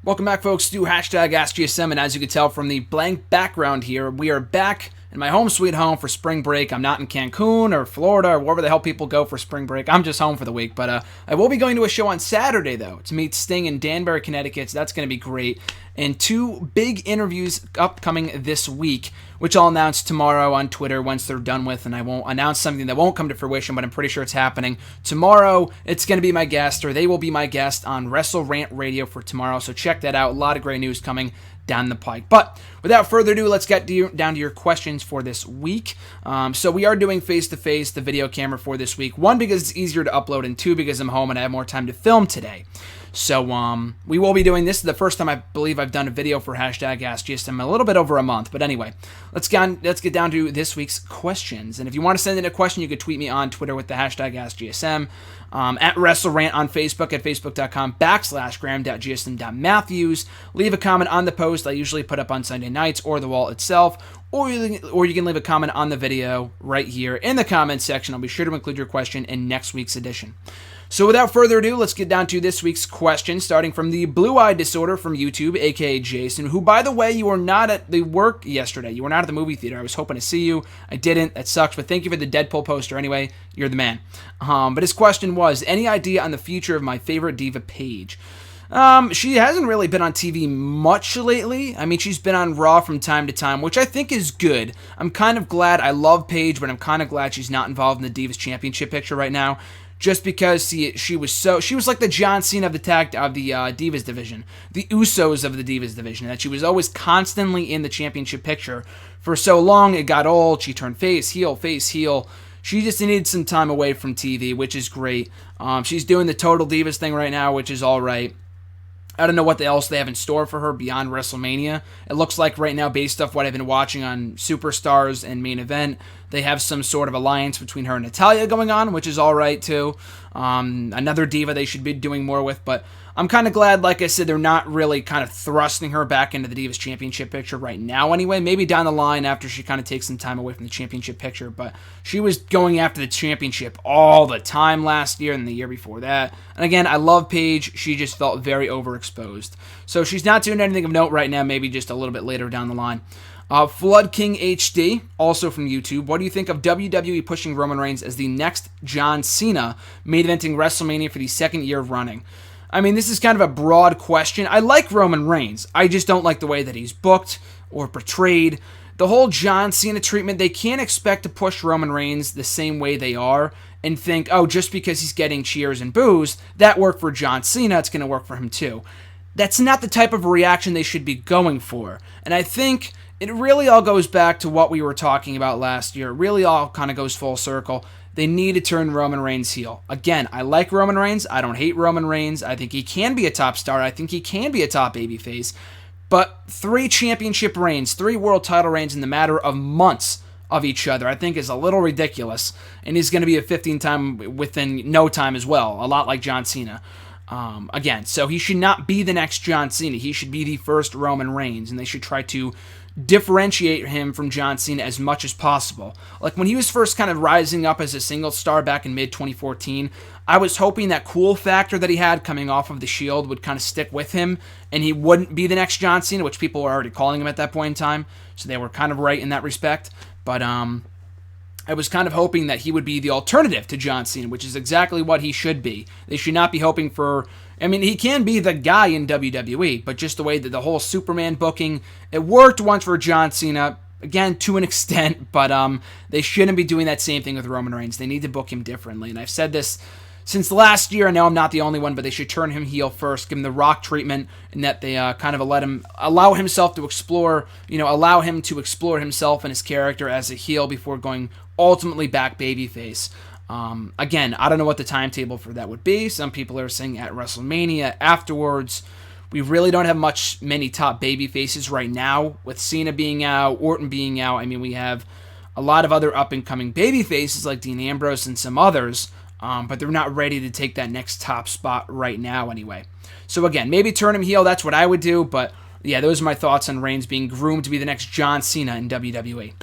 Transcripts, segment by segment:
Welcome back, folks, to #AskGSM, and as you can tell from the blank background here, we are back in my home sweet home for spring break. I'm not in Cancun or Florida or wherever the hell people go for spring break. I'm just home for the week, but I will be going to a show on Saturday, though, to meet Sting in Danbury, Connecticut, so that's going to be great. And two big interviews upcoming this week, which I'll announce tomorrow on Twitter once they're done with, and I won't announce something that won't come to fruition, but I'm pretty sure it's happening. Tomorrow, it's going to be my guest, or they will be my guest on Wrestle Rant Radio for tomorrow, so check that out. A lot of great news coming down the pike. But without further ado, let's get down to your questions for this week. So we are doing face-to-face, the video camera for this week. One, because it's easier to upload, and two, because I'm home and I have more time to film today. So we will be doing this. The first time I believe I've done a video for #AskGSM, a little bit over a month. But anyway, let's get down to this week's questions. And if you want to send in a question, you can tweet me on Twitter with the #AskGSM, at WrestleRant on Facebook at facebook.com/Graham.GSM.Matthews. Leave a comment on the post I usually put up on Sunday nights or the wall itself. Or you can leave a comment on the video right here in the comments section. I'll be sure to include your question in next week's edition. So without further ado, let's get down to this week's question, starting from the Blue Eye Disorder from YouTube, aka Jason, who, by the way, you were not at the work yesterday. You were not at the movie theater. I was hoping to see you. I didn't. That sucks, but thank you for the Deadpool poster anyway. You're the man. But his question was, any idea on the future of my favorite diva, Paige? She hasn't really been on TV much lately. I mean, she's been on Raw from time to time, which I think is good. I'm kind of glad. I love Paige, but I'm kind of glad she's not involved in the Divas Championship picture right now. Just because she was like the John Cena of the Divas division, the Usos of the Divas division, that she was always constantly in the championship picture for so long. It got old. She turned face, heel, face, heel. She just needed some time away from TV, which is great. She's doing the Total Divas thing right now, which is all right. I don't know what else they have in store for her beyond WrestleMania. It looks like right now, based off what I've been watching on Superstars and Main Event, they have some sort of alliance between her and Natalya going on, which is all right too. Another diva they should be doing more with, but I'm kind of glad, like I said, they're not really kind of thrusting her back into the Divas Championship picture right now anyway. Maybe down the line after she kind of takes some time away from the championship picture, but she was going after the championship all the time last year and the year before that. And again, I love Paige. She just felt very overexposed. So she's not doing anything of note right now, maybe just a little bit later down the line. Flood King HD, also from YouTube. What do you think of WWE pushing Roman Reigns as the next John Cena, main eventing WrestleMania for the second year of running? I mean, this is kind of a broad question. I like Roman Reigns. I just don't like the way that he's booked or portrayed. The whole John Cena treatment, they can't expect to push Roman Reigns the same way they are and think, oh, just because he's getting cheers and boos, that worked for John Cena, it's going to work for him too. That's not the type of reaction they should be going for. And I think it really all goes back to what we were talking about last year. It really all kind of goes full circle. They need to turn Roman Reigns heel. Again, I like Roman Reigns. I don't hate Roman Reigns. I think he can be a top star. I think he can be a top babyface. But 3 championship reigns, 3 world title reigns in the matter of months of each other, I think is a little ridiculous. And he's going to be a 15-time within no time as well, a lot like John Cena. Again, so he should not be the next John Cena. He should be the first Roman Reigns, and they should try to differentiate him from John Cena as much as possible. Like when he was first kind of rising up as a single star back in mid-2014, I was hoping that cool factor that he had coming off of the Shield would kind of stick with him, and he wouldn't be the next John Cena, which people were already calling him at that point in time, so they were kind of right in that respect. But I was kind of hoping that he would be the alternative to John Cena, which is exactly what he should be. They should not be hoping for... I mean, he can be the guy in WWE, but just the way that the whole Superman booking, it worked once for John Cena, again, to an extent, but they shouldn't be doing that same thing with Roman Reigns. They need to book him differently, and I've said this since last year. I know I'm not the only one, but they should turn him heel first, give him the Rock treatment, and that they kind of allow him to explore himself and his character as a heel before going ultimately back babyface. Again, I don't know what the timetable for that would be. Some people are saying at WrestleMania afterwards. We really don't have many top baby faces right now, with Cena being out, Orton being out. I mean, we have a lot of other up-and-coming baby faces like Dean Ambrose and some others, but they're not ready to take that next top spot right now anyway. So again, maybe turn him heel. That's what I would do, but yeah, those are my thoughts on Reigns being groomed to be the next John Cena in WWE.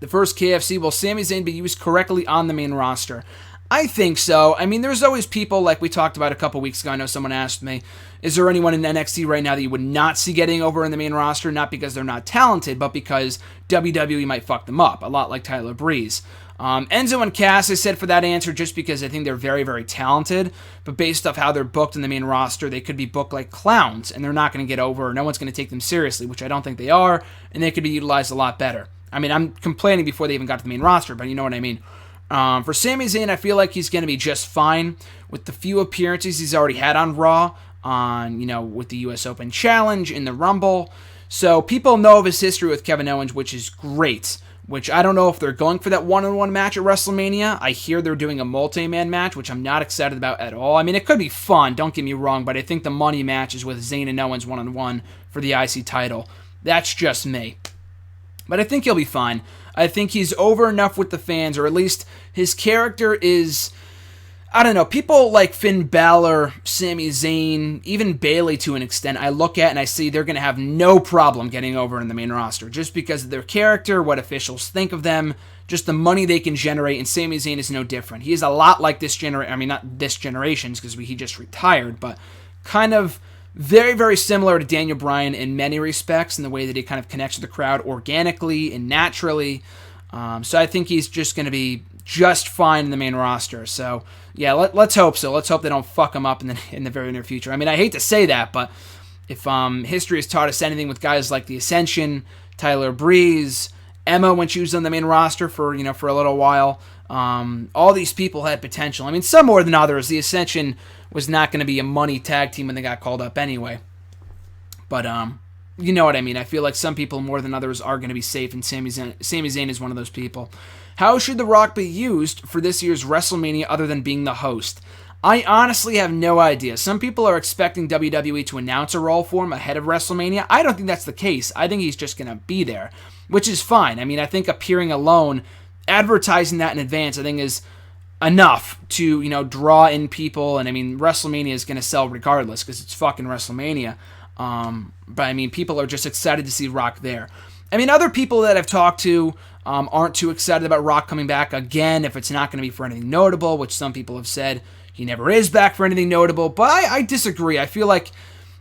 The first KFC, will Sami Zayn be used correctly on the main roster? I think so. I mean, there's always people, like we talked about a couple weeks ago. I know someone asked me, is there anyone in NXT right now that you would not see getting over in the main roster? Not because they're not talented, but because WWE might fuck them up, a lot like Tyler Breeze. Enzo and Cass, I said for that answer just because I think they're very, very talented, but based off how they're booked in the main roster, they could be booked like clowns, and they're not going to get over, no one's going to take them seriously, which I don't think they are, and they could be utilized a lot better. I mean, I'm complaining before they even got to the main roster, but you know what I mean. For Sami Zayn, I feel like he's going to be just fine with the few appearances he's already had on Raw, with the US Open Challenge, in the Rumble. So people know of his history with Kevin Owens, which is great, which I don't know if they're going for that one-on-one match at WrestleMania. I hear they're doing a multi-man match, which I'm not excited about at all. I mean, it could be fun, don't get me wrong, but I think the money match is with Zayn and Owens one-on-one for the IC title. That's just me. But I think he'll be fine. I think he's over enough with the fans, or at least his character is, I don't know, people like Finn Balor, Sami Zayn, even Bayley to an extent, I look at and I see they're going to have no problem getting over in the main roster, just because of their character, what officials think of them, just the money they can generate, and Sami Zayn is no different. He is a lot like this generation, I mean, not this generation's, because he just retired, but kind of very, very similar to Daniel Bryan in many respects, in the way that he kind of connects with the crowd organically and naturally. So I think he's just going to be just fine in the main roster. So yeah, let's hope so. Let's hope they don't fuck him up in the very near future. I mean, I hate to say that, but if history has taught us anything with guys like the Ascension, Tyler Breeze, Emma when she was on the main roster for a little while, all these people had potential. I mean, some more than others. The Ascension was not going to be a money tag team when they got called up anyway. But you know what I mean. I feel like some people more than others are going to be safe, and Sami Zayn is one of those people. How should The Rock be used for this year's WrestleMania other than being the host? I honestly have no idea. Some people are expecting WWE to announce a role for him ahead of WrestleMania. I don't think that's the case. I think he's just going to be there, which is fine. I mean, I think appearing alone, advertising that in advance, I think is enough to, draw in people. And I mean, WrestleMania is going to sell regardless because it's fucking WrestleMania. But I mean, people are just excited to see Rock there. I mean, other people that I've talked to aren't too excited about Rock coming back again if it's not going to be for anything notable, which some people have said he never is back for anything notable. But I disagree. I feel like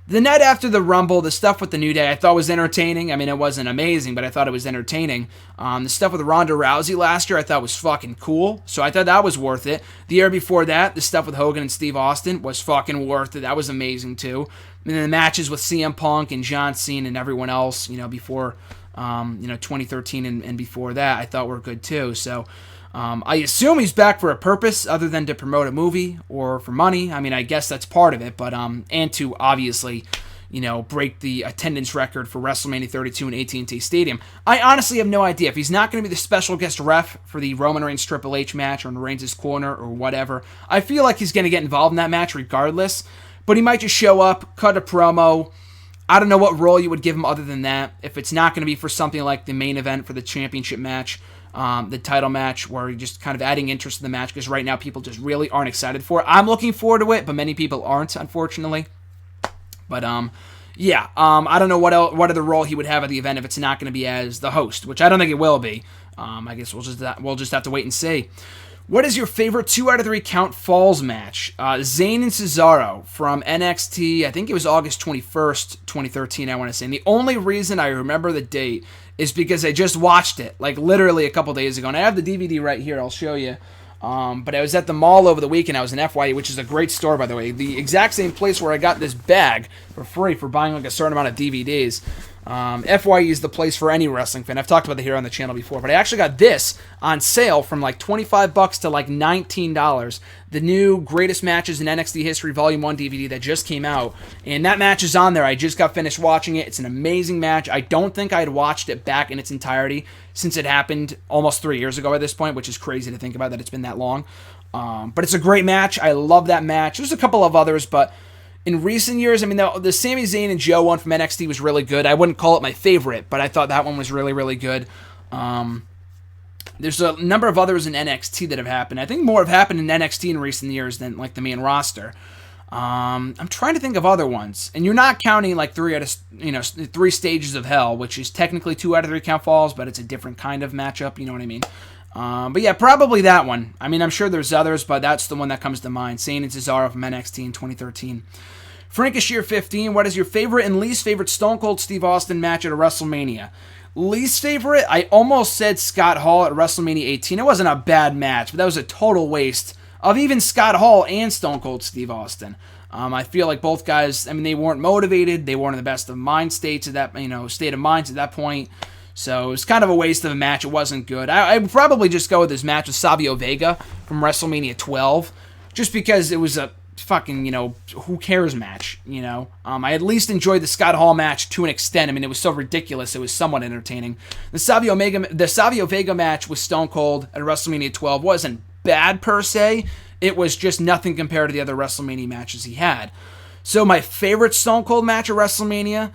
the night after the Rumble, the stuff with the New Day I thought was entertaining. I mean, it wasn't amazing, but I thought it was entertaining. The stuff with Ronda Rousey last year I thought was fucking cool, so I thought that was worth it. The year before that, the stuff with Hogan and Steve Austin was fucking worth it. That was amazing too. And then the matches with CM Punk and John Cena and everyone else, before 2013 and before that, I thought were good too. So I assume he's back for a purpose other than to promote a movie or for money. I mean, I guess that's part of it, but and to obviously, break the attendance record for WrestleMania 32 in AT&T Stadium. I honestly have no idea if he's not going to be the special guest ref for the Roman Reigns Triple H match or in Reigns' corner or whatever. I feel like he's going to get involved in that match regardless, but he might just show up, cut a promo. I don't know what role you would give him other than that. If it's not going to be for something like the main event for the championship match, the title match, where you're just kind of adding interest in the match, because right now people just really aren't excited for it. I'm looking forward to it, but many people aren't, unfortunately. But I don't know what other role he would have at the event if it's not going to be as the host, which I don't think it will be. I guess we'll just have to wait and see. What is your favorite 2 out of 3 count falls match? Zayn and Cesaro from NXT, I think it was August 21st, 2013, I want to say. And the only reason I remember the date is because I just watched it, like literally a couple days ago. And I have the DVD right here, I'll show you. But I was at the mall over the weekend. I was in FYE, which is a great store, by the way. The exact same place where I got this bag for free for buying like a certain amount of DVDs. FYE is the place for any wrestling fan. I've talked about it here on the channel before, but I actually got this on sale from like $25 to like $19. The new Greatest Matches in NXT History Volume 1 DVD that just came out, and that match is on there. I just got finished watching it. It's an amazing match. I don't think I had watched it back in its entirety since it happened almost 3 years ago at this point, which is crazy to think about that it's been that long. But it's a great match. I love that match. There's a couple of others, but in recent years, I mean, the Sami Zayn and Joe one from NXT was really good. I wouldn't call it my favorite, but I thought that one was really, really good. There's a number of others in NXT that have happened. I think more have happened in NXT in recent years than like the main roster. I'm trying to think of other ones, and you're not counting like 3 stages of hell, which is technically 2 out of 3 count falls, but it's a different kind of matchup. You know what I mean? But yeah, probably that one. I mean, I'm sure there's others, but that's the one that comes to mind. Zayn and Cesaro from NXT in 2013. Frankishire 15, what is your favorite and least favorite Stone Cold Steve Austin match at a WrestleMania? Least favorite, I almost said Scott Hall at WrestleMania 18. It wasn't a bad match, but that was a total waste of even Scott Hall and Stone Cold Steve Austin. I feel like both guys, I mean, they weren't motivated. They weren't in the best of mind states at that, state of minds at that point. So it was kind of a waste of a match. It wasn't good. I would probably just go with this match with Savio Vega from WrestleMania 12, just because it was a fucking, who cares match, I at least enjoyed the Scott Hall match to an extent. I mean, it was so ridiculous, it was somewhat entertaining. The Savio Vega match with Stone Cold at WrestleMania 12 wasn't bad per se. It was just nothing compared to the other WrestleMania matches he had. So my favorite Stone Cold match at WrestleMania,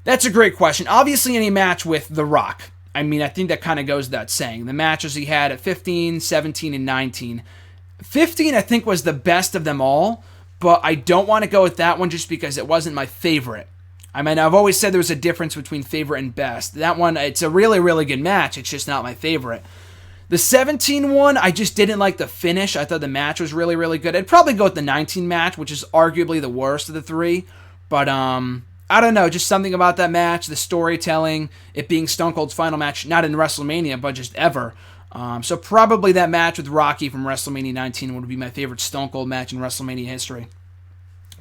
that's a great question. Obviously, any match with The Rock. I mean, I think that kind of goes without saying. The matches he had at 15, 17, and 19. 15, I think, was the best of them all, but I don't want to go with that one just because it wasn't my favorite. I mean, I've always said there was a difference between favorite and best. That one, it's a really, really good match. It's just not my favorite. The 17 one, I just didn't like the finish. I thought the match was really, really good. I'd probably go with the 19 match, which is arguably the worst of the three. But, I don't know, just something about that match, the storytelling, it being Stone Cold's final match, not in WrestleMania, but just ever. So probably that match with Rocky from WrestleMania 19 would be my favorite Stone Cold match in WrestleMania history.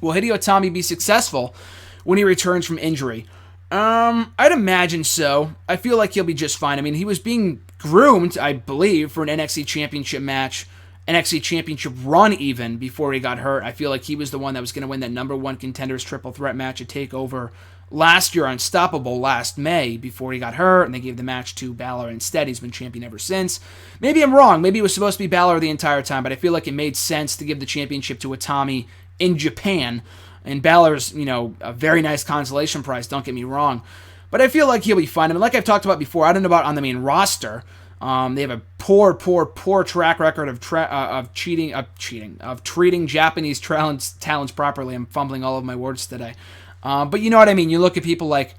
Will Hideo Itami be successful when he returns from injury? I'd imagine so. I feel like he'll be just fine. I mean, he was being groomed, I believe, for an NXT Championship match, NXT Championship run even, before he got hurt. I feel like he was the one that was going to win that number one contenders triple threat match at TakeOver last year, Unstoppable, last May, before he got hurt, and they gave the match to Balor instead. He's been champion ever since. Maybe I'm wrong. Maybe it was supposed to be Balor the entire time, but I feel like it made sense to give the championship to Itami in Japan. And Balor's, a very nice consolation prize, don't get me wrong. But I feel like he'll be fine. I mean, like I've talked about before, I don't know about on the main roster. They have a poor track record of treating Japanese talents properly. I'm fumbling all of my words today. But you know what I mean. You look at people like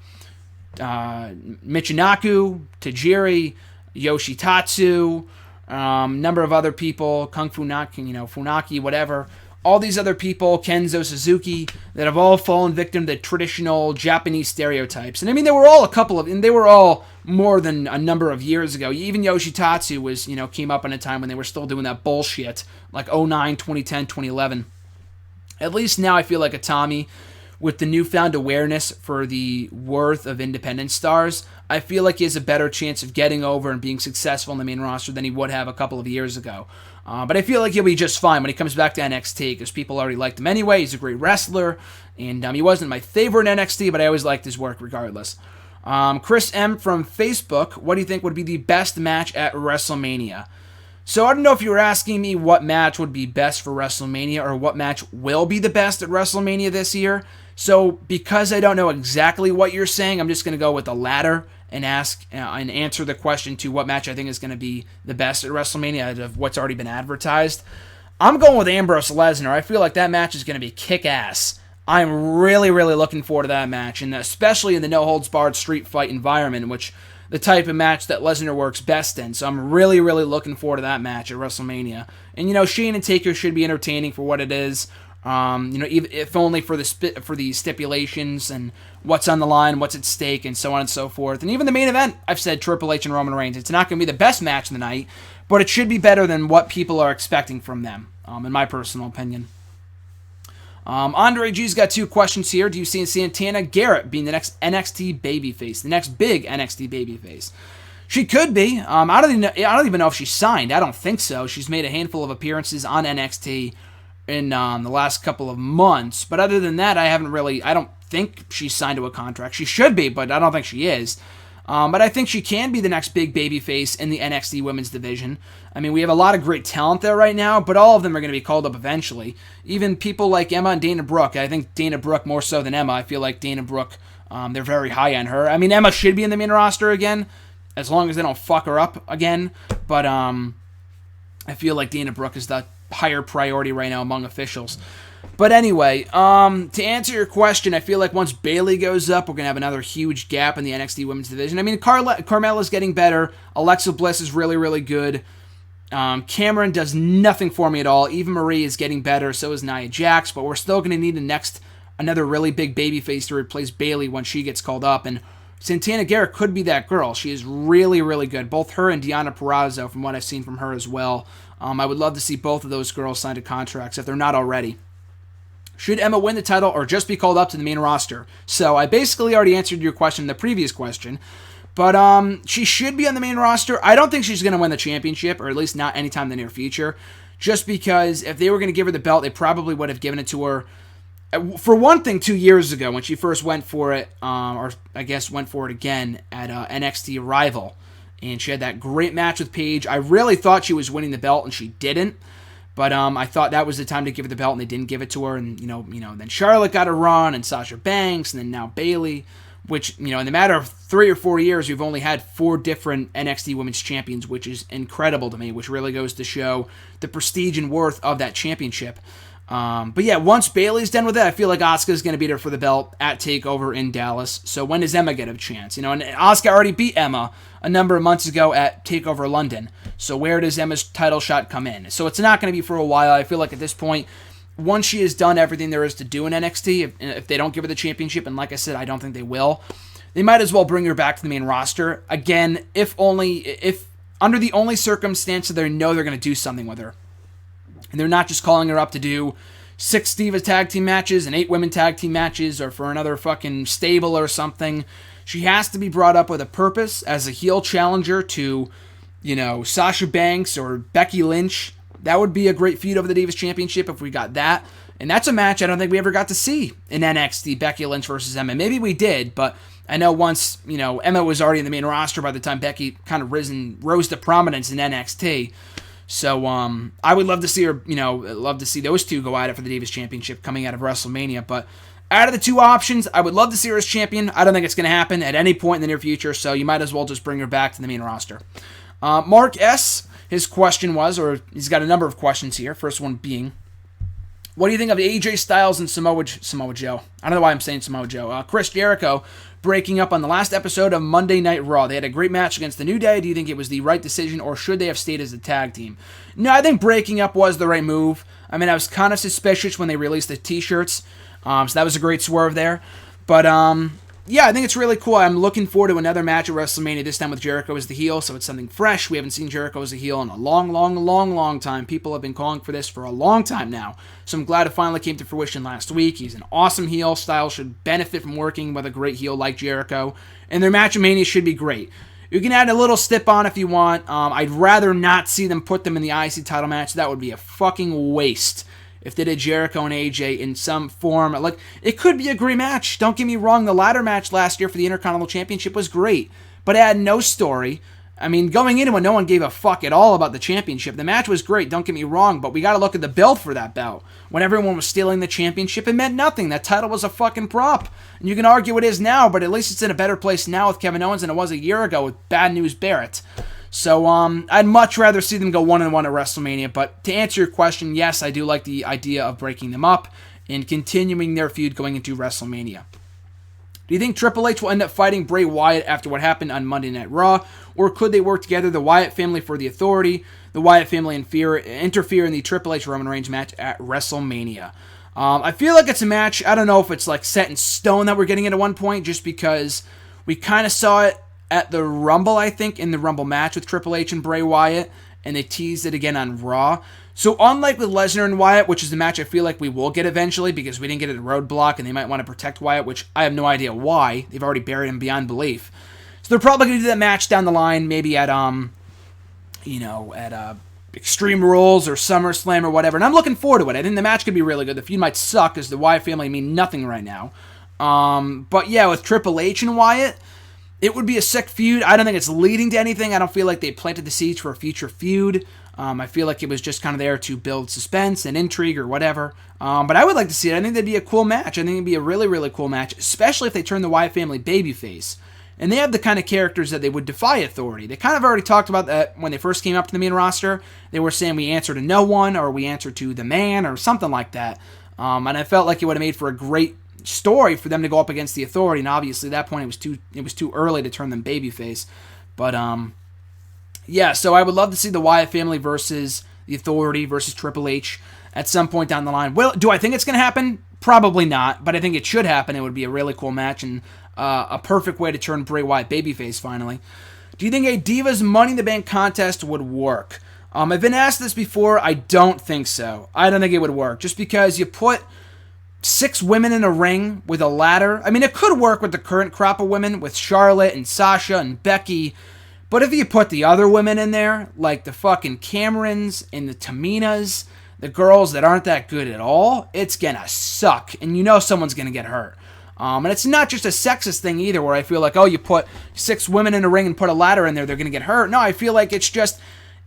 Michinoku, Tajiri, Yoshitatsu, number of other people, Kung Funaki, Funaki, whatever. All these other people, Kenzo Suzuki, that have all fallen victim to traditional Japanese stereotypes. And I mean, they were all more than a number of years ago. Even Yoshitatsu was, came up in a time when they were still doing that bullshit, like 09, 2010, 2011. At least now I feel like Itami, with the newfound awareness for the worth of independent stars, I feel like he has a better chance of getting over and being successful in the main roster than he would have a couple of years ago. But I feel like he'll be just fine when he comes back to NXT, because people already liked him anyway. He's a great wrestler, and he wasn't my favorite in NXT, but I always liked his work regardless. Chris M. from Facebook, what do you think would be the best match at WrestleMania? So I don't know if you were asking me what match would be best for WrestleMania or what match will be the best at WrestleMania this year. So because I don't know exactly what you're saying, I'm just going to go with the latter and ask and answer the question to what match I think is going to be the best at WrestleMania out of what's already been advertised. I'm going with Ambrose Lesnar. I feel like that match is going to be kick-ass. I'm really, really looking forward to that match, and especially in the no-holds-barred street fight environment, which the type of match that Lesnar works best in. So I'm really, really looking forward to that match at WrestleMania. And, Shane and Taker should be entertaining for what it is. If only for the stipulations and what's on the line, what's at stake, and so on and so forth. And even the main event, I've said Triple H and Roman Reigns. It's not going to be the best match of the night, but it should be better than what people are expecting from them, in my personal opinion. Andre G's got two questions here. Do you see Santana Garrett being the next NXT babyface, the next big NXT babyface? She could be. I don't even know if she's signed. I don't think so. She's made a handful of appearances on NXT in the last couple of months, but other than that, I don't think she's signed to a contract. She should be, but I don't think she is. But I think she can be the next big babyface in the NXT women's division. I mean, we have a lot of great talent there right now, but all of them are going to be called up eventually. Even people like Emma and Dana Brooke. I think Dana Brooke more so than Emma. I feel like Dana Brooke, they're very high on her. I mean, Emma should be in the main roster again, as long as they don't fuck her up again. But I feel like Dana Brooke is the higher priority right now among officials. But anyway, to answer your question, I feel like once Bayley goes up, we're going to have another huge gap in the NXT Women's Division. I mean, Carmella's getting better. Alexa Bliss is really, really good. Cameron does nothing for me at all. Eva Marie is getting better. So is Nia Jax. But we're still going to need another really big babyface to replace Bayley when she gets called up. And Santana Garrett could be that girl. She is really, really good. Both her and Deonna Purrazzo, from what I've seen from her as well. I would love to see both of those girls sign to contracts if they're not already. Should Emma win the title or just be called up to the main roster? So I basically already answered your question in the previous question. But she should be on the main roster. I don't think she's going to win the championship, or at least not anytime in the near future. Just because if they were going to give her the belt, they probably would have given it to her. For one thing, 2 years ago when she first went for it, or I guess went for it again at NXT Rival. And she had that great match with Paige. I really thought she was winning the belt, and she didn't. But I thought that was the time to give her the belt, and they didn't give it to her. And then Charlotte got a run, and Sasha Banks, and then now Bayley. Which, in the matter of 3 or 4 years, we've only had 4 different NXT Women's Champions, which is incredible to me, which really goes to show the prestige and worth of that championship. But yeah, once Bayley's done with it, I feel like Asuka's going to beat her for the belt at TakeOver in Dallas. So when does Emma get a chance? And Asuka already beat Emma a number of months ago at TakeOver London. So where does Emma's title shot come in? So it's not going to be for a while. I feel like at this point, once she has done everything there is to do in NXT, if they don't give her the championship, and like I said, I don't think they will, they might as well bring her back to the main roster. Again, if under the only circumstance that they know they're going to do something with her. And they're not just calling her up to do 6 Divas tag team matches and 8 women tag team matches or for another fucking stable or something. She has to be brought up with a purpose as a heel challenger to, Sasha Banks or Becky Lynch. That would be a great feud over the Divas Championship if we got that. And that's a match I don't think we ever got to see in NXT, Becky Lynch versus Emma. Maybe we did, but I know once, Emma was already in the main roster by the time Becky kind of rose to prominence in NXT. So I would love to see her, love to see those two go at it for the Divas Championship coming out of WrestleMania. But out of the 2 options, I would love to see her as champion. I don't think it's going to happen at any point in the near future, so you might as well just bring her back to the main roster. Mark S., his question was, or he's got a number of questions here. First one being, what do you think of AJ Styles and Samoa Joe? I don't know why I'm saying Samoa Joe. Chris Jericho breaking up on the last episode of Monday Night Raw. They had a great match against the New Day. Do you think it was the right decision, or should they have stayed as a tag team? No, I think breaking up was the right move. I mean, I was kind of suspicious when they released the t-shirts, so that was a great swerve there. But, yeah, I think it's really cool. I'm looking forward to another match at WrestleMania, this time with Jericho as the heel, so it's something fresh. We haven't seen Jericho as a heel in a long time. People have been calling for this for a long time now, so I'm glad it finally came to fruition last week. He's an awesome heel. Styles should benefit from working with a great heel like Jericho, and their match at Mania should be great. You can add a little stip on if you want. I'd rather not see them put them in the IC title match. That would be a fucking waste. If they did Jericho and AJ in some form, like, it could be a great match. Don't get me wrong, the ladder match last year for the Intercontinental Championship was great, but it had no story. I mean, going into it, no one gave a fuck at all about the championship. The match was great, don't get me wrong, but we gotta look at the build for that belt. When everyone was stealing the championship, it meant nothing. That title was a fucking prop. And you can argue it is now, but at least it's in a better place now with Kevin Owens than it was a year ago with Bad News Barrett. So, I'd much rather see them go 1-1 at WrestleMania, but to answer your question, yes, I do like the idea of breaking them up and continuing their feud going into WrestleMania. Do you think Triple H will end up fighting Bray Wyatt after what happened on Monday Night Raw, or could they work together, the Wyatt family for the authority, the Wyatt family interfere in the Triple H Roman Reigns match at WrestleMania? I feel like it's a match, I don't know if it's like set in stone that we're getting it at one point, just because we kind of saw it at the Rumble, I think, in the Rumble match with Triple H and Bray Wyatt, and they teased it again on Raw. So unlike with Lesnar and Wyatt, which is the match I feel like we will get eventually because we didn't get it at Roadblock, and they might want to protect Wyatt, which I have no idea why. They've already buried him beyond belief. So they're probably going to do that match down the line, maybe at, Extreme Rules or SummerSlam or whatever, and I'm looking forward to it. I think the match could be really good. The feud might suck because the Wyatt family mean nothing right now. But yeah, with Triple H and Wyatt, it would be a sick feud. I don't think it's leading to anything. I don't feel like they planted the seeds for a future feud. I feel like it was just kind of there to build suspense and intrigue or whatever. But I would like to see it. I think that'd be a cool match. I think it'd be a really, really cool match, especially if they turn the Wyatt family babyface. And they have the kind of characters that they would defy authority. They kind of already talked about that when they first came up to the main roster. They were saying we answer to no one, or we answer to the man, or something like that. And I felt like it would have made for a great story for them to go up against the Authority, and obviously at that point it was too early to turn them babyface. But yeah, so I would love to see the Wyatt family versus the Authority versus Triple H at some point down the line. Well, do I think it's going to happen? Probably not, but I think it should happen. It would be a really cool match and a perfect way to turn Bray Wyatt babyface finally. Do you think a Divas Money in the Bank contest would work? I've been asked this before. I don't think so. I don't think it would work. Just because you put 6 women in a ring with a ladder. I mean, it could work with the current crop of women, with Charlotte and Sasha and Becky. But if you put the other women in there, like the fucking Camerons and the Taminas, the girls that aren't that good at all, it's gonna suck. And you know someone's gonna get hurt. And it's not just a sexist thing either, where I feel like, oh, you put 6 women in a ring and put a ladder in there, they're gonna get hurt. No, I feel like it's just,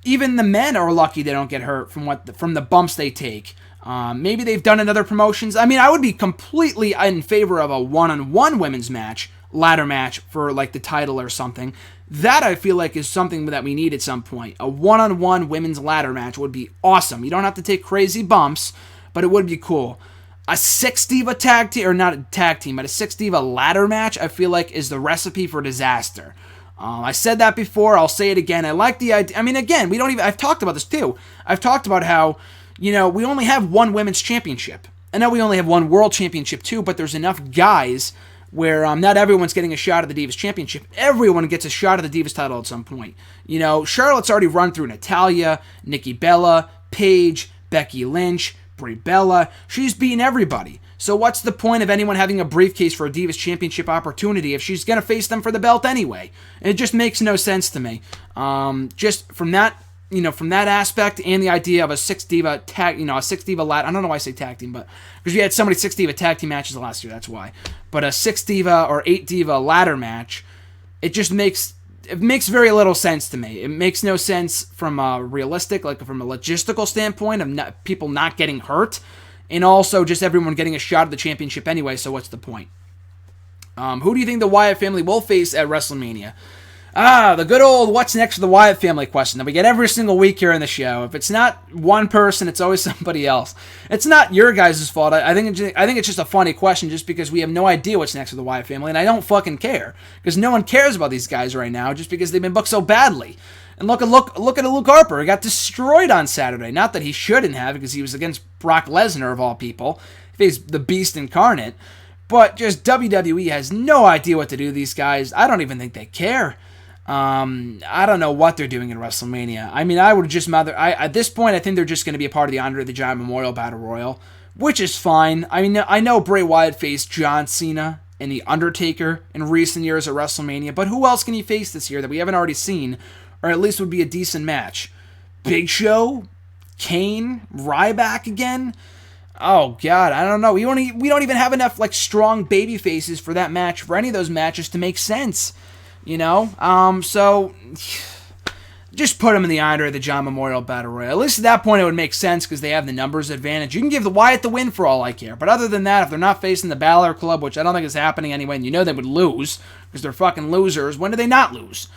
even the men are lucky they don't get hurt from the bumps they take. Maybe they've done in other promotions. I mean, I would be completely in favor of a one-on-one women's match, ladder match for like the title or something. That I feel like is something that we need at some point. A one-on-one women's ladder match would be awesome. You don't have to take crazy bumps, but it would be cool. A 6-diva tag team, or not a tag team, but a 6-diva ladder match, I feel like is the recipe for disaster. I said that before, I'll say it again. I like the idea. I mean, again, I've talked about this too. I've talked about how, we only have one women's championship. I know we only have one world championship too, but there's enough guys where not everyone's getting a shot at the Divas Championship. Everyone gets a shot at the Divas title at some point. Charlotte's already run through Natalya, Nikki Bella, Paige, Becky Lynch, Brie Bella. She's beaten everybody. So what's the point of anyone having a briefcase for a Divas Championship opportunity if she's going to face them for the belt anyway? It just makes no sense to me. Just from that aspect and the idea of a 6-diva tag, a 6-diva ladder. I don't know why I say tag team, but because we had so many 6-diva tag team matches last year, that's why. But a 6-diva or 8-diva ladder match, it makes very little sense to me. It makes no sense from a realistic, like from a logistical standpoint of people not getting hurt, and also just everyone getting a shot at the championship anyway, so what's the point? Who do you think the Wyatt family will face at WrestleMania? The good old what's next for the Wyatt family question that we get every single week here in the show. If it's not one person, it's always somebody else. It's not your guys' fault. I think it's just a funny question just because we have no idea what's next for the Wyatt family, and I don't fucking care. Because no one cares about these guys right now just because they've been booked so badly. And look at Luke Harper. He got destroyed on Saturday. Not that he shouldn't have, because he was against Brock Lesnar, of all people. He faced the Beast incarnate. But just WWE has no idea what to do to these guys. I don't even think they care. I don't know what they're doing in WrestleMania. I mean, I would just at this point, I think they're just going to be a part of the Andre the Giant Memorial Battle Royal, which is fine. I mean, I know Bray Wyatt faced John Cena and The Undertaker in recent years at WrestleMania, but who else can he face this year that we haven't already seen, or at least would be a decent match? Big Show? Kane? Ryback again? Oh, God, I don't know. We don't even have enough strong baby faces for that match, for any of those matches to make sense. So just put them in the Andre the Giant Memorial Battle Royal. At least at that point it would make sense because they have the numbers advantage. You can give the Wyatt the win for all I care. But other than that, if they're not facing the Balor Club, which I don't think is happening anyway, and they would lose because they're fucking losers, when do they not lose?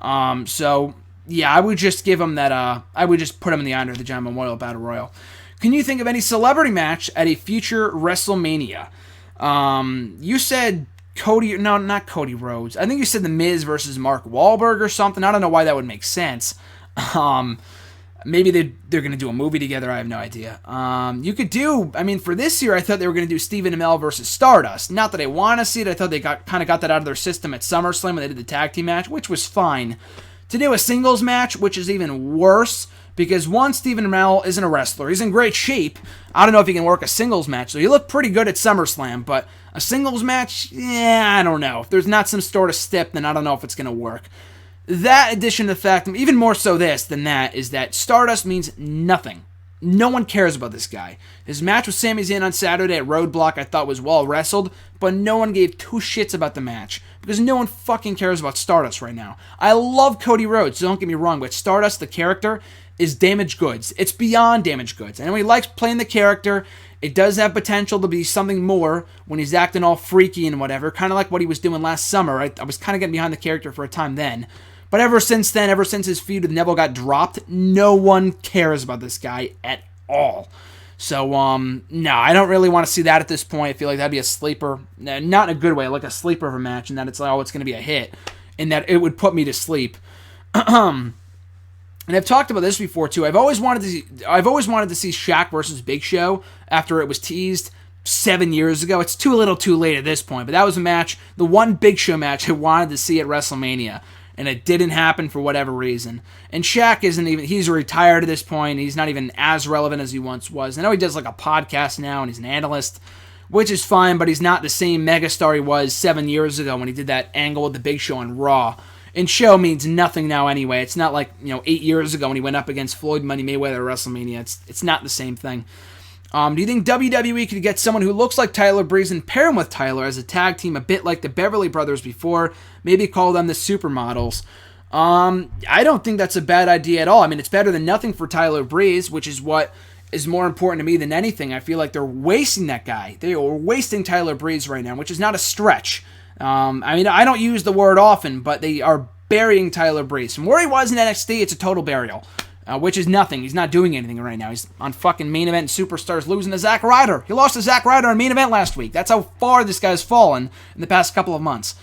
So yeah, I would just give them that, I would just put them in the Andre the Giant Memorial Battle Royal. Can you think of any celebrity match at a future WrestleMania? You said not Cody Rhodes. I think you said The Miz versus Mark Wahlberg or something. I don't know why that would make sense. Maybe they're going to do a movie together. I have no idea. You could do, for this year, I thought they were going to do Stephen Amell versus Stardust. Not that I want to see it. I thought they got that out of their system at SummerSlam when they did the tag team match, which was fine. To do a singles match, which is even worse, because one, Stephen Amell isn't a wrestler. He's in great shape. I don't know if he can work a singles match. So he looked pretty good at SummerSlam, but a singles match, I don't know. If there's not some sort of step, then I don't know if it's going to work. That addition to the fact, even more so than that, is that Stardust means nothing. No one cares about this guy. His match with Sami Zayn on Saturday at Roadblock I thought was well wrestled, but no one gave two shits about the match because no one fucking cares about Stardust right now. I love Cody Rhodes, so don't get me wrong, but Stardust, the character, is damaged goods. It's beyond damaged goods. And when he likes playing the character, it does have potential to be something more when he's acting all freaky and whatever, kind of like what he was doing last summer. I was kind of getting behind the character for a time then. But ever since his feud with Neville got dropped, no one cares about this guy at all. So, no, I don't really want to see that at this point. I feel like that'd be a sleeper. Not in a good way, like a sleeper of a match, and that it's like, oh, it's going to be a hit, and that it would put me to sleep. And I've talked about this before, too. I've always wanted to see Shaq versus Big Show after it was teased 7 years ago. It's too little too late at this point, but that was a match, the one Big Show match I wanted to see at WrestleMania. And it didn't happen for whatever reason. And Shaq he's retired at this point. He's not even as relevant as he once was. I know he does like a podcast now and he's an analyst, which is fine, but he's not the same megastar he was 7 years ago when he did that angle with the Big Show on Raw. And show means nothing now anyway. It's not like, 8 years ago when he went up against Floyd Money Mayweather at WrestleMania. It's not the same thing. Do you think WWE could get someone who looks like Tyler Breeze and pair him with Tyler as a tag team, a bit like the Beverly Brothers before? Maybe call them the Supermodels. I don't think that's a bad idea at all. I mean, it's better than nothing for Tyler Breeze, which is what is more important to me than anything. I feel like they're wasting that guy. They are wasting Tyler Breeze right now, which is not a stretch. I mean, I don't use the word often, but they are burying Tyler Breeze. From where he was in NXT, it's a total burial. Which is nothing. He's not doing anything right now. He's on fucking main event Superstars losing to Zack Ryder. He lost to Zack Ryder on main event last week. That's how far this guy's fallen in the past couple of months.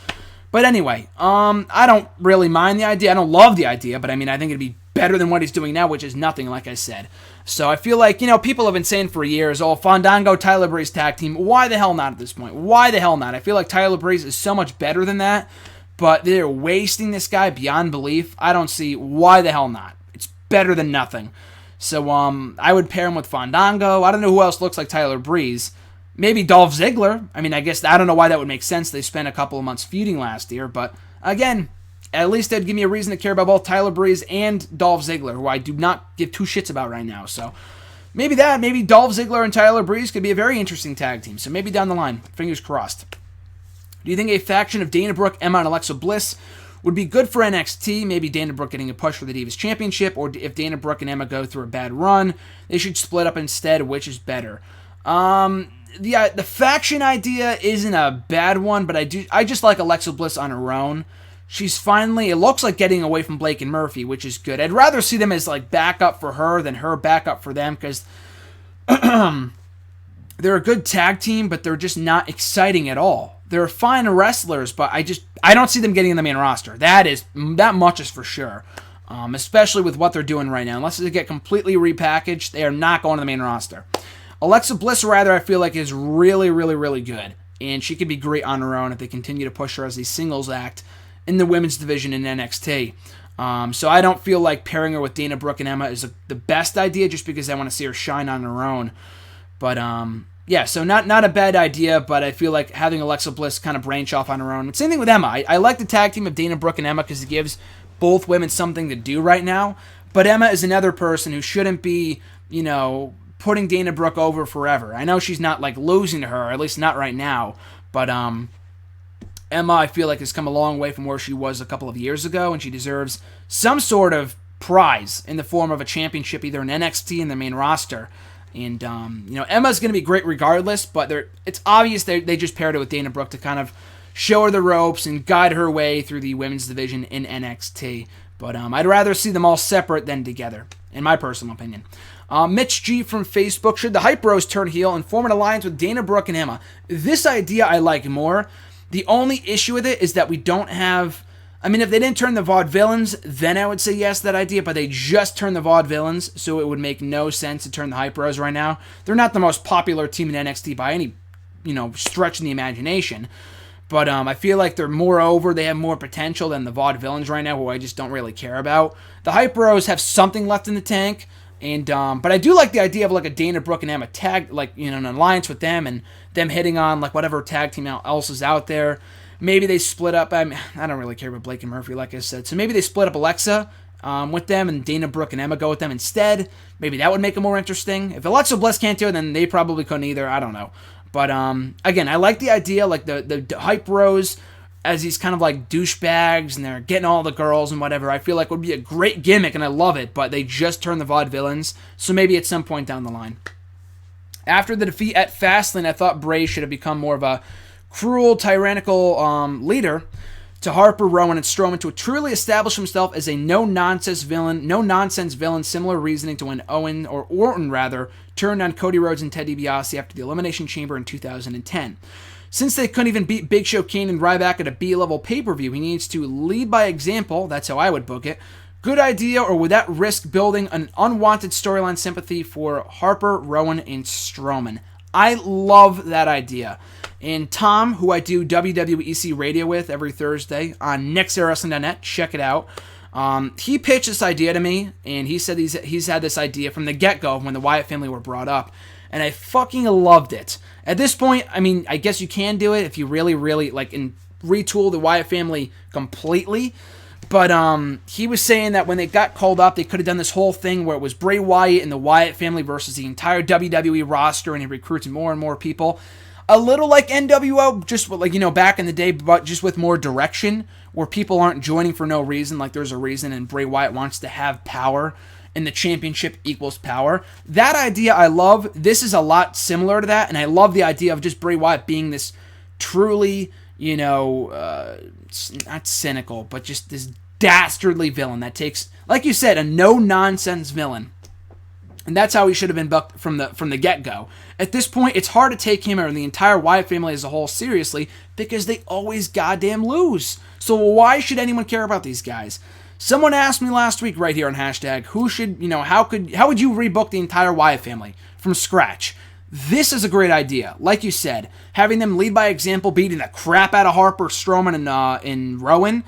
But anyway, I don't really mind the idea. I don't love the idea, but I mean, I think it'd be better than what he's doing now, which is nothing, like I said. So I feel like, people have been saying for years, oh, Fandango, Tyler Breeze tag team. Why the hell not at this point? Why the hell not? I feel like Tyler Breeze is so much better than that, but they're wasting this guy beyond belief. I don't see why the hell not. Better than nothing. So I would pair him with Fandango. I don't know who else looks like Tyler Breeze. Maybe Dolph Ziggler. I mean, I guess I don't know why that would make sense. They spent a couple of months feuding last year, but again, at least that'd give me a reason to care about both Tyler Breeze and Dolph Ziggler, who I do not give two shits about right now. So maybe Dolph Ziggler and Tyler Breeze could be a very interesting tag team. So maybe down the line, fingers crossed. Do you think a faction of Dana Brooke, Emma, and Alexa Bliss would be good for NXT? Maybe Dana Brooke getting a push for the Divas Championship, or if Dana Brooke and Emma go through a bad run, they should split up instead. Which is better? The faction idea isn't a bad one, but I just like Alexa Bliss on her own. She's finally, it looks like, getting away from Blake and Murphy, which is good. I'd rather see them as like backup for her than her backup for them, because they're a good tag team, but they're just not exciting at all. They're fine wrestlers, but I don't see them getting in the main roster. That much is for sure. Especially with what they're doing right now. Unless they get completely repackaged, they are not going to the main roster. Alexa Bliss, rather, I feel like is really, really, really good. And she could be great on her own if they continue to push her as a singles act in the women's division in NXT. So I don't feel like pairing her with Dana Brooke and Emma is the best idea, just because I want to see her shine on her own. But yeah, so not a bad idea, but I feel like having Alexa Bliss kind of branch off on her own. Same thing with Emma. I like the tag team of Dana Brooke and Emma because it gives both women something to do right now. But Emma is another person who shouldn't be, putting Dana Brooke over forever. I know she's not like losing to her, or at least not right now. But Emma, I feel like, has come a long way from where she was a couple of years ago, and she deserves some sort of prize in the form of a championship, either in NXT in the main roster. And, Emma's going to be great regardless, but it's obvious they just paired it with Dana Brooke to kind of show her the ropes and guide her way through the women's division in NXT. But I'd rather see them all separate than together, in my personal opinion. Mitch G from Facebook, should the Hype Bros turn heel and form an alliance with Dana Brooke and Emma? This idea I like more. The only issue with it is that we don't have... I mean, if they didn't turn the Vaudevillains, then I would say yes to that idea, but they just turned the Vaudevillains, so it would make no sense to turn the Hype Bros right now. They're not the most popular team in NXT by any, stretch in the imagination, but I feel like they're more over, they have more potential than the Vaudevillains right now, who I just don't really care about. The Hype Bros have something left in the tank, and but I do like the idea of like a Dana Brooke and Emma tag, like, an alliance with them, and them hitting on like whatever tag team else is out there. Maybe they split up. I don't really care about Blake and Murphy, like I said. So maybe they split up Alexa with them, and Dana Brooke and Emma go with them instead. Maybe that would make it more interesting. If Alexa Bliss can't do it, then they probably couldn't either. I don't know. But again, I like the idea, like the Hype Bros as these kind of like douchebags, and they're getting all the girls and whatever. I feel like would be a great gimmick, and I love it. But they just turned the Vaudevillains, so maybe at some point down the line. After the defeat at Fastlane, I thought Bray should have become more of a cruel, tyrannical leader to Harper, Rowan, and Strowman to truly establish himself as a no-nonsense villain, similar reasoning to when Orton turned on Cody Rhodes and Ted DiBiase after the Elimination Chamber in 2010. Since they couldn't even beat Big Show, Kane, and Ryback at a B-level pay-per-view, he needs to lead by example. That's how I would book it. Good idea, or would that risk building an unwanted storyline sympathy for Harper, Rowan, and Strowman? I love that idea. And Tom, who I do WWEC radio with every Thursday on nextEraWrestling.net, check it out. He pitched this idea to me, and he said he's had this idea from the get-go when the Wyatt family were brought up, and I fucking loved it. At this point, I mean, I guess you can do it if you really, really, like, retool the Wyatt family completely. But he was saying that when they got called up, they could have done this whole thing where it was Bray Wyatt and the Wyatt family versus the entire WWE roster, and he recruits more and more people. A little like NWO, just like, back in the day, but just with more direction, where people aren't joining for no reason, like there's a reason, and Bray Wyatt wants to have power, and the championship equals power. That idea I love. This is a lot similar to that, and I love the idea of just Bray Wyatt being this truly, not cynical, but just this dastardly villain that takes, like you said, a no-nonsense villain. And that's how he should have been booked from the get-go. At this point, it's hard to take him or the entire Wyatt family as a whole seriously because they always goddamn lose. So why should anyone care about these guys? Someone asked me last week right here on hashtag, how would you rebook the entire Wyatt family from scratch? This is a great idea. Like you said, having them lead by example, beating the crap out of Harper, Strowman, and Rowan,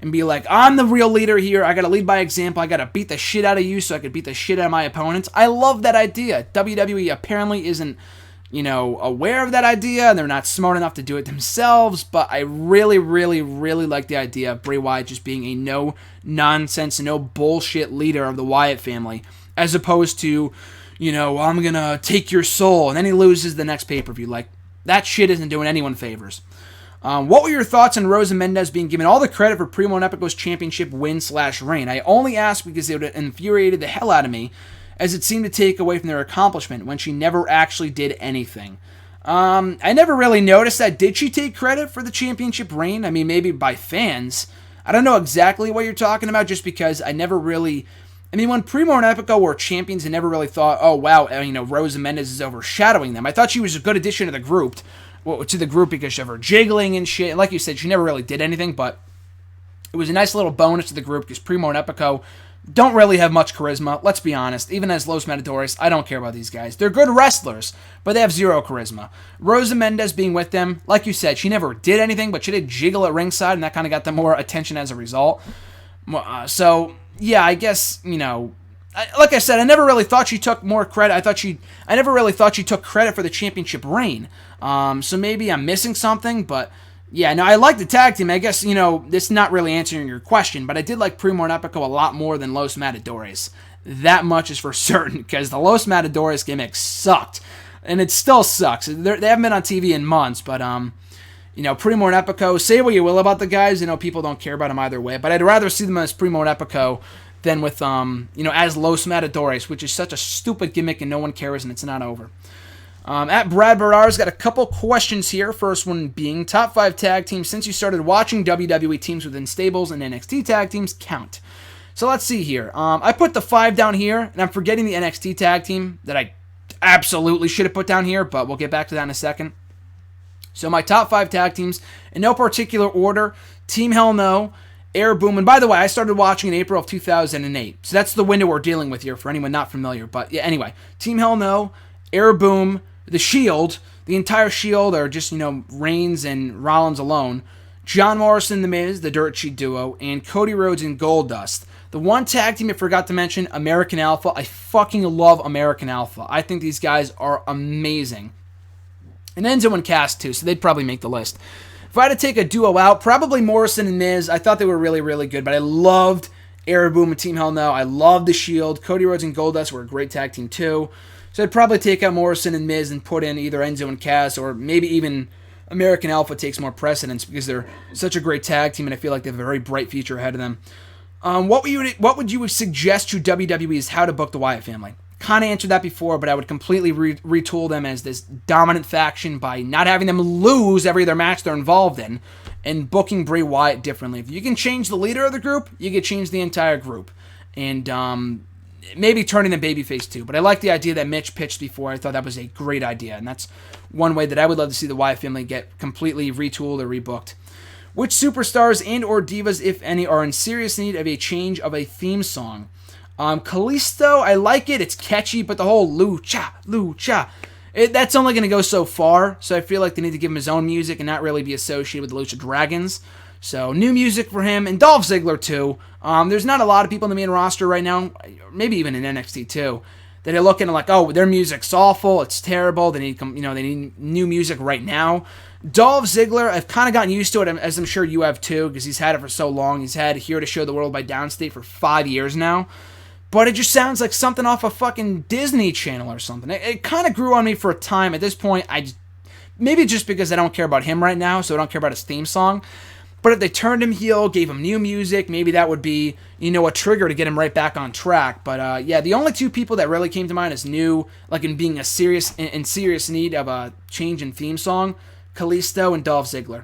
and be like, I'm the real leader here. I got to lead by example. I got to beat the shit out of you so I could beat the shit out of my opponents. I love that idea. WWE apparently isn't, aware of that idea, and they're not smart enough to do it themselves, but I really, really, really like the idea of Bray Wyatt just being a no-nonsense, no bullshit leader of the Wyatt family, as opposed to, I'm going to take your soul, and then he loses the next pay-per-view. Like, that shit isn't doing anyone favors. What were your thoughts on Rosa Mendes being given all the credit for Primo and Epico's championship win/reign? I only asked because it would have infuriated the hell out of me, as it seemed to take away from their accomplishment when she never actually did anything. I never really noticed that. Did she take credit for the championship reign? I mean, maybe by fans. I don't know exactly what you're talking about, just because I never really... I mean, when Primo and Epico were champions, I never really thought, oh, wow, Rosa Mendes is overshadowing them. I thought she was a good addition to the group, because of her jiggling and shit. Like you said, she never really did anything, but it was a nice little bonus to the group because Primo and Epico don't really have much charisma. Let's be honest. Even as Los Matadores, I don't care about these guys. They're good wrestlers, but they have zero charisma. Rosa Mendes being with them, like you said, she never did anything, but she did jiggle at ringside, and that kind of got them more attention as a result. So, yeah, I guess, like I said, I never really thought she took more credit. I never really thought she took credit for the championship reign. So maybe I'm missing something, but yeah, no, I like the tag team. I guess, this is not really answering your question, but I did like Primo and Epico a lot more than Los Matadores. That much is for certain, because the Los Matadores gimmick sucked, and it still sucks. They haven't been on TV in months, but, Primo and Epico, say what you will about the guys, people don't care about them either way, but I'd rather see them as Primo and Epico than with, as Los Matadores, which is such a stupid gimmick and no one cares and it's not over. At Brad Bernard's got a couple questions here. First one being, top 5 tag teams since you started watching WWE teams within stables and NXT tag teams count. So let's see here. I put the 5 down here, and I'm forgetting the NXT tag team that I absolutely should have put down here, but we'll get back to that in a second. So my top 5 tag teams, in no particular order: Team Hell No, Air Boom, and by the way, I started watching in April of 2008, so that's the window we're dealing with here for anyone not familiar. But yeah, anyway, Team Hell No, Air Boom, The Shield, the entire Shield, or just, Reigns and Rollins alone, John Morrison, The Miz, the Dirt Sheet Duo, and Cody Rhodes and Goldust. The one tag team I forgot to mention, American Alpha. I fucking love American Alpha. I think these guys are amazing. And Enzo and Cass too, so they'd probably make the list. If I had to take a duo out, probably Morrison and Miz. I thought they were really, really good, but I loved Air Boom and Team Hell No. I loved The Shield. Cody Rhodes and Goldust were a great tag team too. So I'd probably take out Morrison and Miz and put in either Enzo and Cass, or maybe even American Alpha takes more precedence because they're such a great tag team and I feel like they have a very bright future ahead of them. What would you suggest to WWE is how to book the Wyatt family? Kind of answered that before, but I would completely retool them as this dominant faction by not having them lose every other match they're involved in, and booking Bray Wyatt differently. If you can change the leader of the group, you can change the entire group. And maybe turning the babyface too. But I like the idea that Mitch pitched before. I thought that was a great idea. And that's one way that I would love to see the Wyatt family get completely retooled or rebooked. Which superstars and or divas, if any, are in serious need of a change of a theme song? Kalisto, I like it. It's catchy, but the whole lucha, that's only going to go so far. So I feel like they need to give him his own music and not really be associated with the Lucha Dragons. So new music for him, and Dolph Ziggler too. There's not a lot of people in the main roster right now, maybe even in NXT too, that are looking like, oh, their music's awful, it's terrible. They need, they need new music right now. Dolph Ziggler, I've kind of gotten used to it, as I'm sure you have too, because he's had it for so long. He's had Here to Show the World by Downstate for 5 years now. But it just sounds like something off a fucking Disney Channel or something. It kind of grew on me for a time. At this point, maybe just because I don't care about him right now, so I don't care about his theme song. But if they turned him heel, gave him new music, maybe that would be, a trigger to get him right back on track. But the only two people that really came to mind as new, like in being in serious need of a change in theme song, Kalisto and Dolph Ziggler.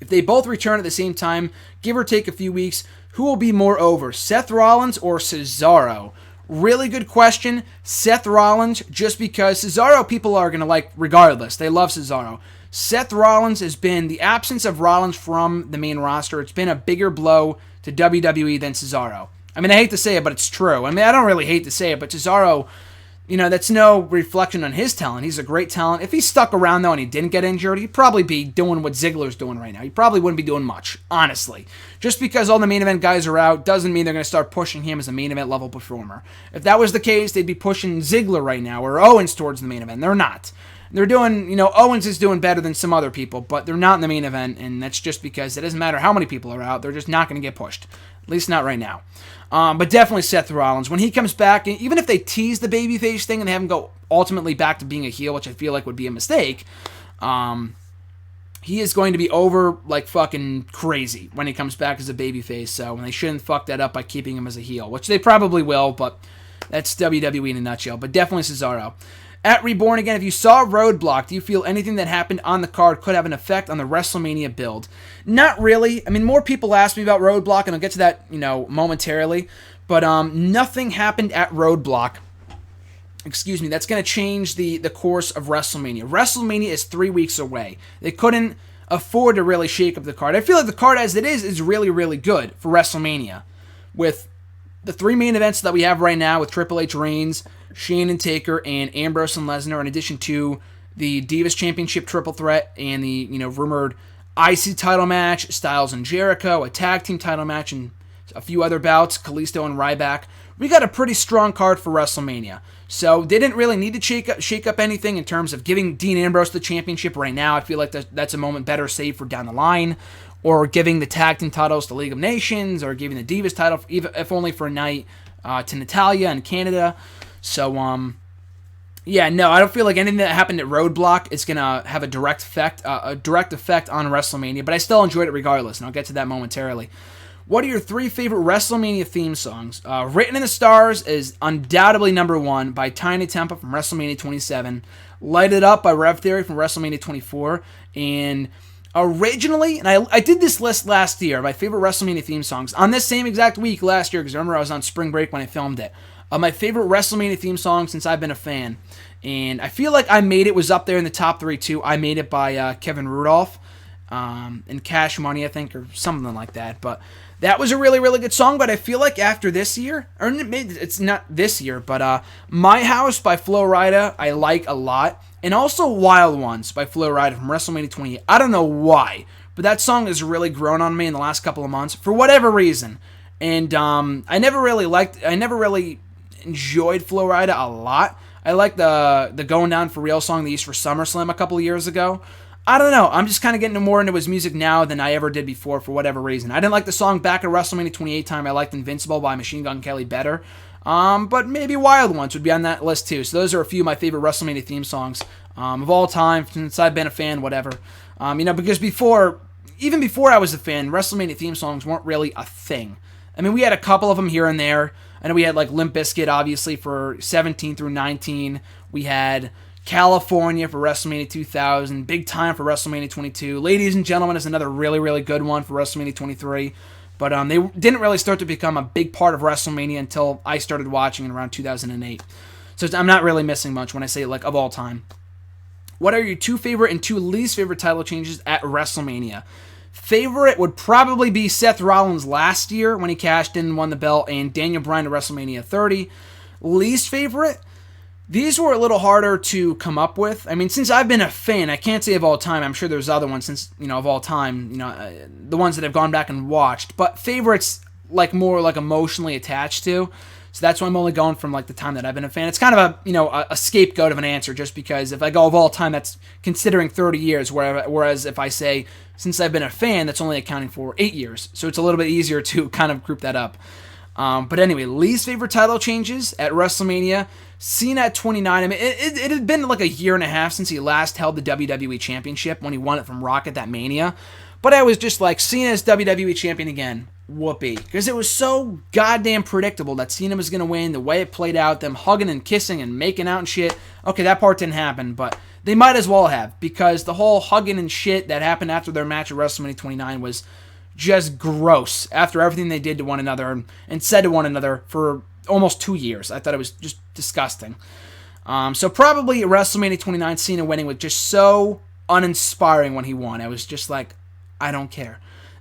If they both return at the same time, give or take a few weeks, who will be more over, Seth Rollins or Cesaro? Really good question. Seth Rollins, just because Cesaro people are going to like regardless. They love Cesaro. Seth Rollins has been, the absence of Rollins from the main roster, it's been a bigger blow to WWE than Cesaro. I mean, I hate to say it, but it's true. I mean, I don't really hate to say it, but Cesaro, that's no reflection on his talent. He's a great talent. If he stuck around, though, and he didn't get injured, he'd probably be doing what Ziggler's doing right now. He probably wouldn't be doing much, honestly. Just because all the main event guys are out doesn't mean they're going to start pushing him as a main event level performer. If that was the case, they'd be pushing Ziggler right now, or Owens towards the main event. They're not. They're doing, Owens is doing better than some other people, but they're not in the main event, and that's just because it doesn't matter how many people are out, they're just not going to get pushed. At least not right now. But definitely Seth Rollins. When he comes back, even if they tease the babyface thing and they have him go ultimately back to being a heel, which I feel like would be a mistake, he is going to be over like fucking crazy when he comes back as a babyface. So they shouldn't fuck that up by keeping him as a heel, which they probably will, but that's WWE in a nutshell. But definitely Cesaro. At Reborn Again, if you saw Roadblock, do you feel anything that happened on the card could have an effect on the WrestleMania build? Not really. I mean, more people ask me about Roadblock, and I'll get to that, momentarily. But nothing happened at Roadblock. Excuse me. That's going to change the course of WrestleMania. WrestleMania is 3 weeks away. They couldn't afford to really shake up the card. I feel like the card as it is really, really good for WrestleMania. With the 3 main events that we have right now with Triple H, Reigns, Shane and Taker, and Ambrose and Lesnar, in addition to the Divas Championship triple threat and the, rumored IC title match, Styles and Jericho, a tag team title match, and a few other bouts, Kalisto and Ryback. We got a pretty strong card for WrestleMania. So they didn't really need to shake up anything in terms of giving Dean Ambrose the championship right now. I feel like that's a moment better saved for down the line. Or giving the tag team titles to League of Nations, or giving the Divas title, if only for a night, to Natalya in Canada. So, I don't feel like anything that happened at Roadblock is going to have a direct effect on WrestleMania, but I still enjoyed it regardless, and I'll get to that momentarily. What are your 3 favorite WrestleMania theme songs? Written in the Stars is undoubtedly number 1 by Tiny Tempa from WrestleMania 27, Light It Up by Rev Theory from WrestleMania 24, and originally, and I did this list last year, my favorite WrestleMania theme songs, on this same exact week last year, because remember I was on spring break when I filmed it. My favorite WrestleMania theme song since I've been a fan. And I feel like I Made It was up there in the top 3 too. I Made It by Kevin Rudolph. And Cash Money, I think, or something like that. But that was a really, really good song. But I feel like after this year, or maybe it's not this year, but My House by Flo Rida I like a lot. And also Wild Ones by Flo Rida from WrestleMania 28. I don't know why, but that song has really grown on me in the last couple of months for whatever reason. And I never really enjoyed Flo Rida a lot. I like the Going Down for Real song they used for SummerSlam a couple of years ago. I don't know. I'm just kind of getting more into his music now than I ever did before for whatever reason. I didn't like the song back at WrestleMania 28 time. I liked Invincible by Machine Gun Kelly better. But maybe Wild Ones would be on that list too. So those are a few of my favorite WrestleMania theme songs of all time since I've been a fan, whatever. Because even before I was a fan, WrestleMania theme songs weren't really a thing. I mean, we had a couple of them here and there. I know we had like Limp Bizkit, obviously, for 17 through 19. We had California for WrestleMania 2000, Big Time for WrestleMania 22, Ladies and Gentlemen is another really, really good one for WrestleMania 23. But they didn't really start to become a big part of WrestleMania until I started watching in around 2008. So I'm not really missing much when I say like of all time. What are your 2 favorite and 2 least favorite title changes at WrestleMania? Favorite would probably be Seth Rollins last year when he cashed in and won the belt, and Daniel Bryan at WrestleMania 30. Least favorite? These were a little harder to come up with. I mean, since I've been a fan, I can't say of all time. I'm sure there's other ones since, of all time, the ones that I've gone back and watched. But favorites, like more like emotionally attached to. So that's why I'm only going from like the time that I've been a fan. It's kind of a scapegoat of an answer, just because if I go of all time, that's considering 30 years. Whereas if I say since I've been a fan, that's only accounting for 8 years. So it's a little bit easier to kind of group that up. But anyway, least favorite title changes at WrestleMania. Cena at 29. I mean, it had been like a year and a half since he last held the WWE Championship when he won it from Rock at that Mania. But I was just like, Cena's WWE Champion again. Whoopee. Because it was so goddamn predictable that Cena was going to win, the way it played out, them hugging and kissing and making out and shit. Okay, that part didn't happen, but they might as well have, because the whole hugging and shit that happened after their match at WrestleMania 29 was just gross after everything they did to one another and said to one another for almost 2 years. I thought it was just disgusting. So probably WrestleMania 29, Cena winning was just so uninspiring when he won. I was just like, I don't care.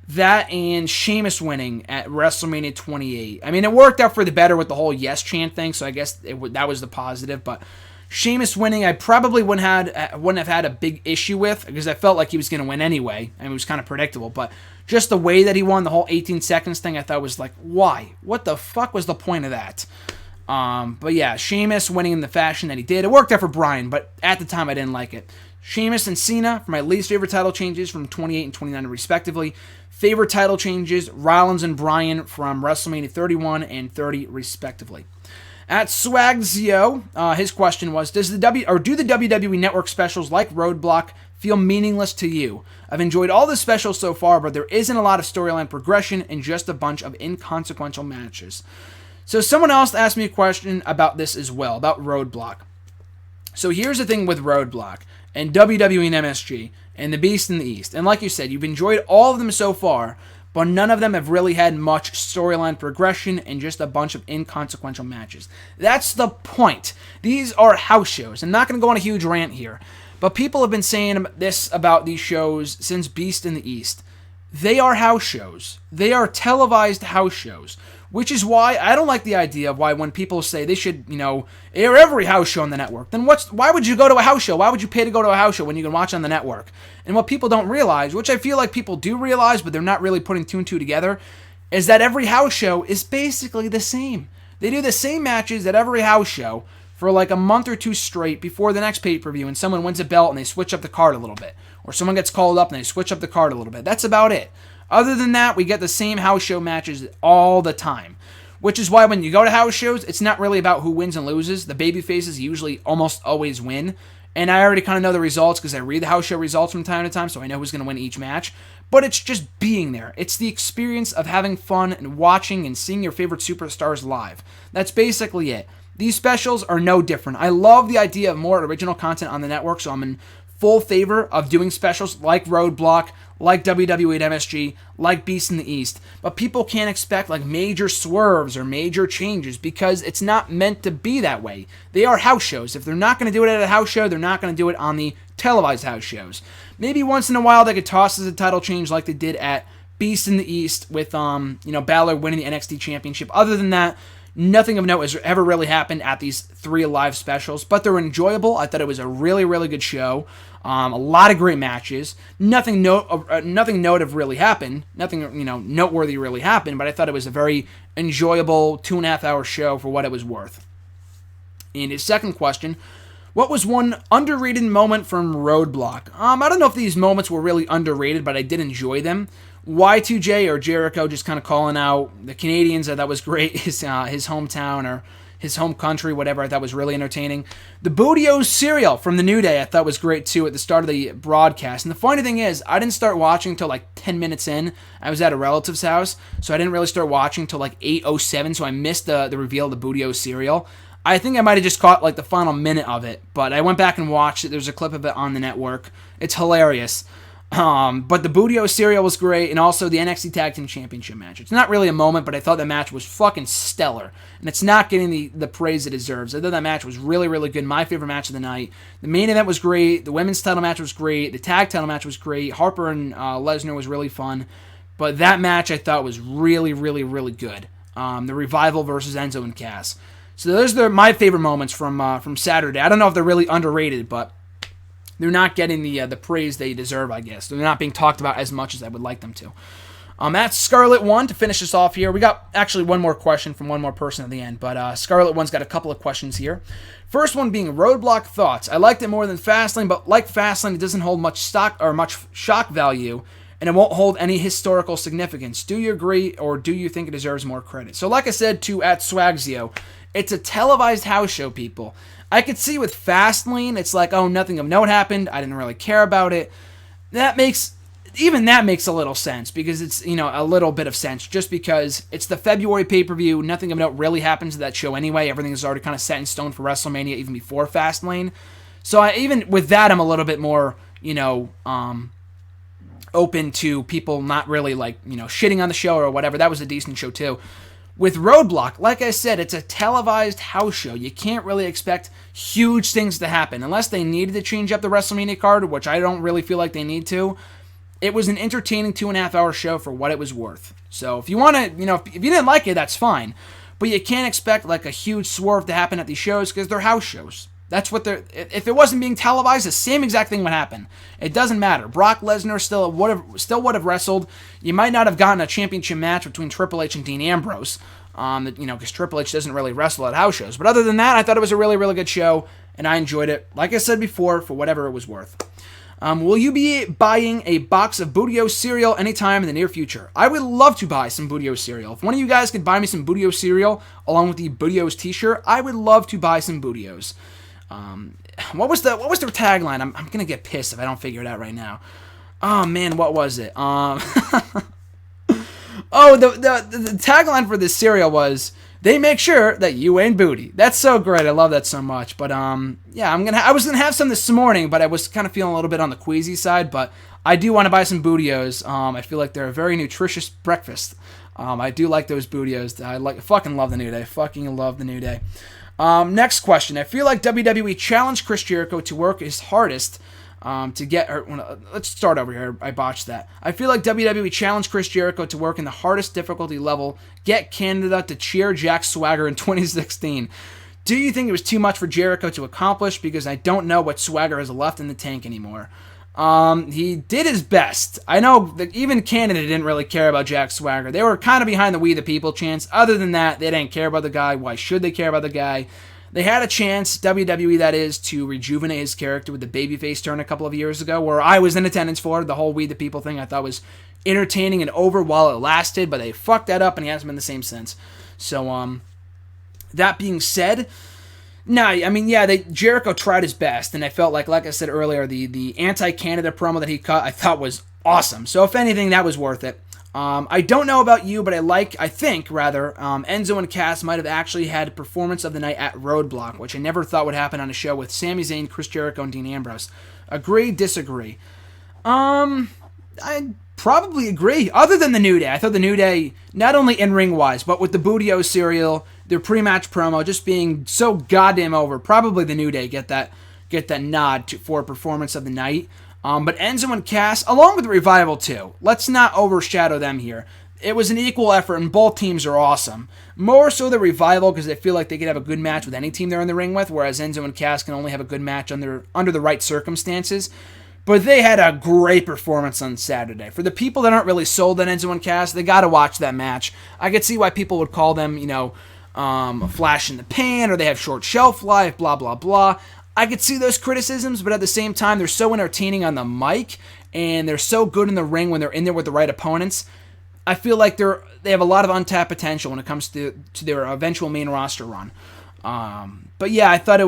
That and Sheamus winning at WrestleMania 28. I mean, it worked out for the better with the whole yes chant thing, so I guess that was the positive. But Sheamus winning, I probably wouldn't have had a big issue with, because I felt like he was going to win anyway. I mean, it was kind of predictable, but just the way that he won, the whole 18 seconds thing, I thought was like, why? What the fuck was the point of that? But yeah, Sheamus winning in the fashion that he did. It worked out for Bryan, but at the time I didn't like it. Sheamus and Cena for my least favorite title changes from 28 and 29 respectively. Favorite title changes, Rollins and Bryan from WrestleMania 31 and 30 respectively. At Swagzio, his question was, do the WWE Network specials like Roadblock feel meaningless to you? I've enjoyed all the specials so far, but there isn't a lot of storyline progression and just a bunch of inconsequential matches. So someone else asked me a question about this as well, about Roadblock. So here's the thing with Roadblock and WWE and MSG and the Beast in the East. And like you said, you've enjoyed all of them so far, but none of them have really had much storyline progression and just a bunch of inconsequential matches. That's the point. These are house shows. I'm not going to go on a huge rant here, but people have been saying this about these shows since Beast in the East. They are house shows. They are televised house shows, which is why I don't like the idea of why when people say they should, air every house show on the network, then why would you go to a house show? Why would you pay to go to a house show when you can watch on the network? And what people don't realize, which I feel like people do realize, but they're not really putting two and two together, is that every house show is basically the same. They do the same matches at every house show for like a month or two straight before the next pay-per-view, and someone wins a belt and they switch up the card a little bit. Or someone gets called up and they switch up the card a little bit. That's about it. Other than that, we get the same house show matches all the time. Which is why when you go to house shows, it's not really about who wins and loses. The baby faces usually almost always win. And I already kind of know the results because I read the house show results from time to time, so I know who's going to win each match. But it's just being there. It's the experience of having fun and watching and seeing your favorite superstars live. That's basically it. These specials are no different. I love the idea of more original content on the network, so I'm in full favor of doing specials like Roadblock, like WWE and MSG, like Beast in the East. But people can't expect like major swerves or major changes because it's not meant to be that way. They are house shows. If they're not going to do it at a house show, they're not going to do it on the televised house shows. Maybe once in a while they could toss as a title change like they did at Beast in the East with Balor winning the NXT Championship. Other than that, nothing of note has ever really happened at these 3 live specials, but they're enjoyable. I thought it was a really, really good show. A lot of great matches. Nothing noteworthy really happened. Nothing noteworthy really happened, but I thought it was a very enjoyable 2.5 hour show for what it was worth. And his second question, what was one underrated moment from Roadblock? I don't know if these moments were really underrated, but I did enjoy them. Y2J or Jericho just kind of calling out the Canadians, I thought was great. His hometown or his home country, whatever, I thought was really entertaining. The Buteo Cereal from the New Day I thought was great too at the start of the broadcast. And the funny thing is, I didn't start watching until like 10 minutes in. I was at a relative's house, so I didn't really start watching until like 8:07, so I missed the reveal of the Buteo Cereal. I think I might have just caught like the final minute of it, but I went back and watched it. There's a clip of it on the network. It's hilarious. But the Buteo Cereal was great, and also the NXT Tag Team Championship match. It's not really a moment, but I thought the match was fucking stellar, and it's not getting the praise it deserves. I thought that match was really, really good. My favorite match of the night. The main event was great. The women's title match was great. The tag title match was great. Harper and Lesnar was really fun, but that match I thought was really, really, really good. The Revival versus Enzo and Cass. So those are my favorite moments from Saturday. I don't know if they're really underrated, but they're not getting the praise they deserve, I guess. They're not being talked about as much as I would like them to. That's Scarlet One to finish us off here. We got actually one more question from one more person at the end, but Scarlet One's got a couple of questions here. First one being Roadblock Thoughts. I liked it more than Fastlane, but like Fastlane, it doesn't hold much stock or much shock value, and it won't hold any historical significance. Do you agree, or do you think it deserves more credit? So like I said to @Swagzio, it's a televised house show, people. I could see with Fastlane, it's like, oh, nothing of note happened. I didn't really care about it. That makes a little sense, because it's, a little bit of sense, just because it's the February pay-per-view. Nothing of note really happens to that show anyway. Everything is already kind of set in stone for WrestleMania, even before Fastlane. So even with that, I'm a little bit more, open to people not really shitting on the show or whatever. That was a decent show too. With Roadblock, like I said, it's a televised house show. You can't really expect huge things to happen unless they needed to change up the WrestleMania card, which I don't really feel like they need to. It was an entertaining 2.5-hour show for what it was worth. So if you want to, if you didn't like it, that's fine. But you can't expect like a huge swerve to happen at these shows, because they're house shows. That's what they're. If it wasn't being televised, the same exact thing would happen. It doesn't matter. Brock Lesnar still would have wrestled. You might not have gotten a championship match between Triple H and Dean Ambrose, because Triple H doesn't really wrestle at house shows. But other than that, I thought it was a really, really good show, and I enjoyed it. Like I said before, for whatever it was worth. Will you be buying a box of Buteo cereal anytime in the near future? I would love to buy some Buteo cereal. If one of you guys could buy me some Buteo cereal along with the Buteos t-shirt, I would love to buy some Buteos. What was their tagline? I'm gonna get pissed if I don't figure it out right now. Oh man, what was it? The tagline for this cereal was, "They make sure that you ain't booty." That's so great. I love that so much. But yeah, I was gonna have some this morning, but I was kind of feeling a little bit on the queasy side. But I do want to buy some Buteos. I feel like they're a very nutritious breakfast. I do like those Buteos. Fucking love the New Day. Fucking love the New Day. Next question. I feel like WWE challenged Chris Jericho to work his hardest to get her. Let's start over here. I botched that. I feel like WWE challenged Chris Jericho to work in the hardest difficulty level, get Canada to cheer Jack Swagger in 2016. Do you think it was too much for Jericho to accomplish? Because I don't know what Swagger has left in the tank anymore. He did his best. I know that even Canada didn't really care about Jack Swagger. They were kind of behind the We the People chants. Other than that, they didn't care about the guy. Why should they care about the guy? They had a chance, WWE that is, to rejuvenate his character with the babyface turn a couple of years ago, where I was in attendance for. The whole We the People thing I thought was entertaining and over while it lasted, but they fucked that up and he hasn't been the same since. So, that being said, Jericho tried his best, and I felt like I said earlier, the anti-Canada promo that he cut, I thought was awesome. So if anything, that was worth it. I don't know about you, but I think Enzo and Cass might have actually had performance of the night at Roadblock, which I never thought would happen on a show with Sami Zayn, Chris Jericho, and Dean Ambrose. Agree, disagree? I probably agree. Other than the New Day, I thought the New Day, not only in-ring wise, but with the Buteo cereal, their pre-match promo just being so goddamn over, probably the New Day get that nod for performance of the night. But Enzo and Cass, along with the Revival too, let's not overshadow them here. It was an equal effort, and both teams are awesome. More so the Revival, because they feel like they could have a good match with any team they're in the ring with, whereas Enzo and Cass can only have a good match under the right circumstances. But they had a great performance on Saturday. For the people that aren't really sold on Enzo and Cass, they got to watch that match. I could see why people would call them, a flash in the pan, or they have short shelf life, blah, blah, blah. I could see those criticisms, but at the same time, they're so entertaining on the mic, and they're so good in the ring when they're in there with the right opponents. I feel like they have a lot of untapped potential when it comes to their eventual main roster run. But yeah, I thought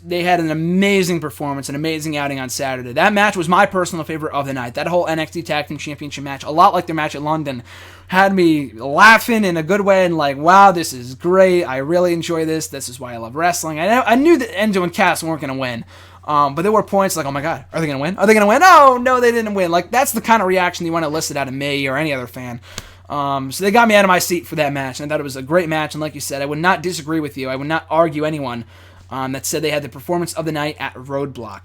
they had an amazing performance, an amazing outing on Saturday. That match was my personal favorite of the night. That whole NXT Tag Team Championship match, a lot like their match at London, had me laughing in a good way and like, wow, this is great. I really enjoy this. This is why I love wrestling. I knew that Enzo and Cass weren't going to win. But there were points like, oh my God, are they going to win? Are they going to win? Oh, no, they didn't win. Like, that's the kind of reaction you want to elicit out of me or any other fan. So they got me out of my seat for that match, and I thought it was a great match, and like you said, I would not disagree with you. I would not argue anyone that said they had the performance of the night at Roadblock.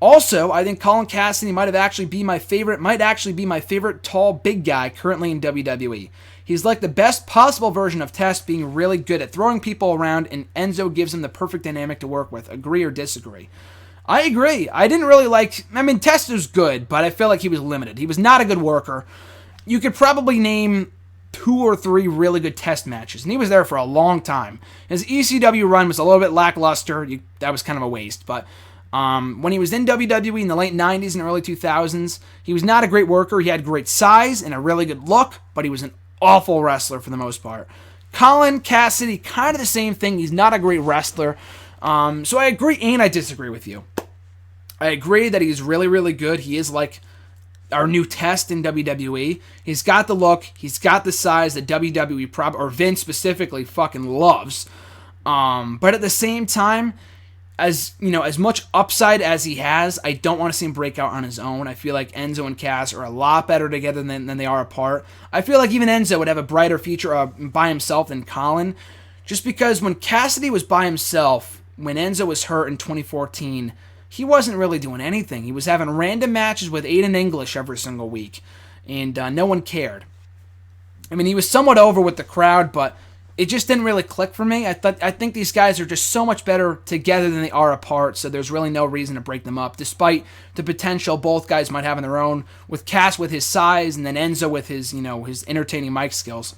Also, I think Colin Cassidy might actually be my favorite tall, big guy currently in WWE. He's like the best possible version of Test, being really good at throwing people around, and Enzo gives him the perfect dynamic to work with. Agree or disagree? I agree. I didn't really Test was good, but I feel like he was limited. He was not a good worker. You could probably name 2 or 3 really good Test matches, and he was there for a long time. His ECW run was a little bit lackluster. That was kind of a waste, but when he was in WWE in the late 90s and early 2000s, he was not a great worker. He had great size and a really good look, but he was an awful wrestler for the most part. Colin Cassidy, kind of the same thing. He's not a great wrestler. So I agree and I disagree with you. I agree that he's really, really good. He is like our new Test in WWE. He's got the look. He's got the size that WWE or Vince specifically fucking loves. But at the same time, as much upside as he has, I don't want to see him break out on his own. I feel like Enzo and Cass are a lot better together than they are apart. I feel like even Enzo would have a brighter future by himself than Colin, just because when Cassidy was by himself, when Enzo was hurt in 2014, he wasn't really doing anything. He was having random matches with Aiden English every single week, and no one cared. I mean, he was somewhat over with the crowd, but it just didn't really click for me. I think these guys are just so much better together than they are apart, so there's really no reason to break them up, despite the potential both guys might have on their own, with Cass with his size and then Enzo with his entertaining mic skills.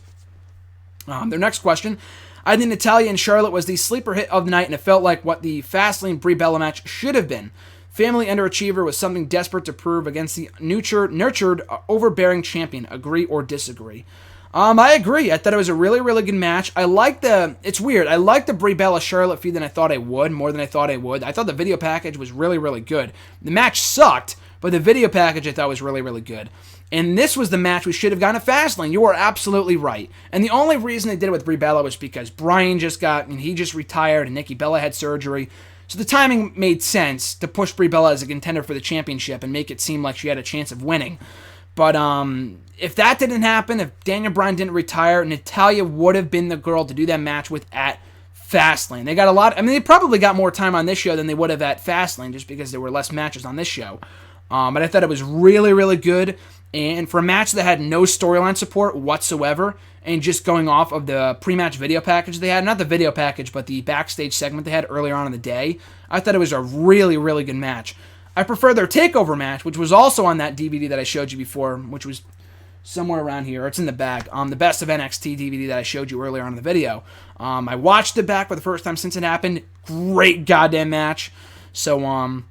Their next question: I think Natalya and Charlotte was the sleeper hit of the night, and it felt like what the Fastlane Brie Bella match should have been. Family underachiever with something desperate to prove against the nurtured, overbearing champion. Agree or disagree? I agree. I thought it was a really, really good match. It's weird. I like the Brie Bella Charlotte feud than I thought I would, more than I thought I would. I thought the video package was really, really good. The match sucked, but the video package I thought was really, really good. And this was the match we should have gotten at Fastlane. You are absolutely right. And the only reason they did it with Brie Bella was because Bryan just retired and Nikki Bella had surgery. So the timing made sense to push Brie Bella as a contender for the championship and make it seem like she had a chance of winning. But if that didn't happen, if Daniel Bryan didn't retire, Natalya would have been the girl to do that match with at Fastlane. They got they probably got more time on this show than they would have at Fastlane just because there were less matches on this show. But I thought it was really, really good. And for a match that had no storyline support whatsoever, and just going off of the pre-match video package they had, not the video package, but the backstage segment they had earlier on in the day, I thought it was a really, really good match. I prefer their TakeOver match, which was also on that DVD that I showed you before, which was somewhere around here. It's in the bag. The Best of NXT DVD that I showed you earlier on in the video. I watched it back for the first time since it happened. Great goddamn match. So,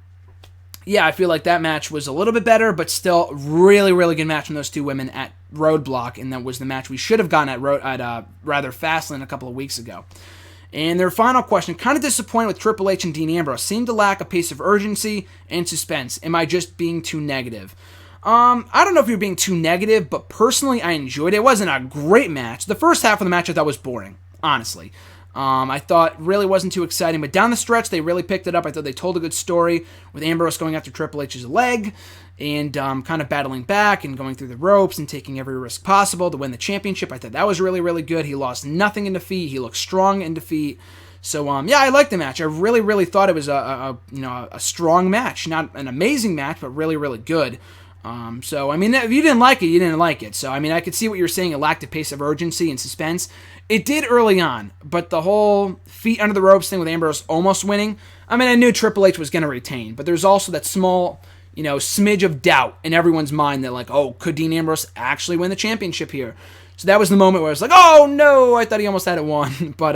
yeah, I feel like that match was a little bit better, but still really, really good match from those two women at Roadblock, and that was the match we should have gotten at Fastlane a couple of weeks ago. And their final question: kind of disappointed with Triple H and Dean Ambrose. Seemed to lack a pace of urgency and suspense. Am I just being too negative? I don't know if you're being too negative, but personally I enjoyed it. It wasn't a great match. The first half of the match I thought was boring, honestly. I thought really wasn't too exciting, but down the stretch they really picked it up. I thought they told a good story with Ambrose going after Triple H's leg and kind of battling back and going through the ropes and taking every risk possible to win the championship. I thought that was really, really good. He lost nothing in defeat. He looked strong in defeat. So, yeah, I liked the match. I really, really thought it was a strong match. Not an amazing match, but really, really good. So, I mean, if you didn't like it, you didn't like it. So, I mean, I could see what you're saying. It lacked a pace of urgency and suspense. It did early on, but the whole feet under the ropes thing with Ambrose almost winning, I mean, I knew Triple H was going to retain, but there's also that small, smidge of doubt in everyone's mind that, like, oh, could Dean Ambrose actually win the championship here? So that was the moment where I was like, oh, no, I thought he almost had it won. But,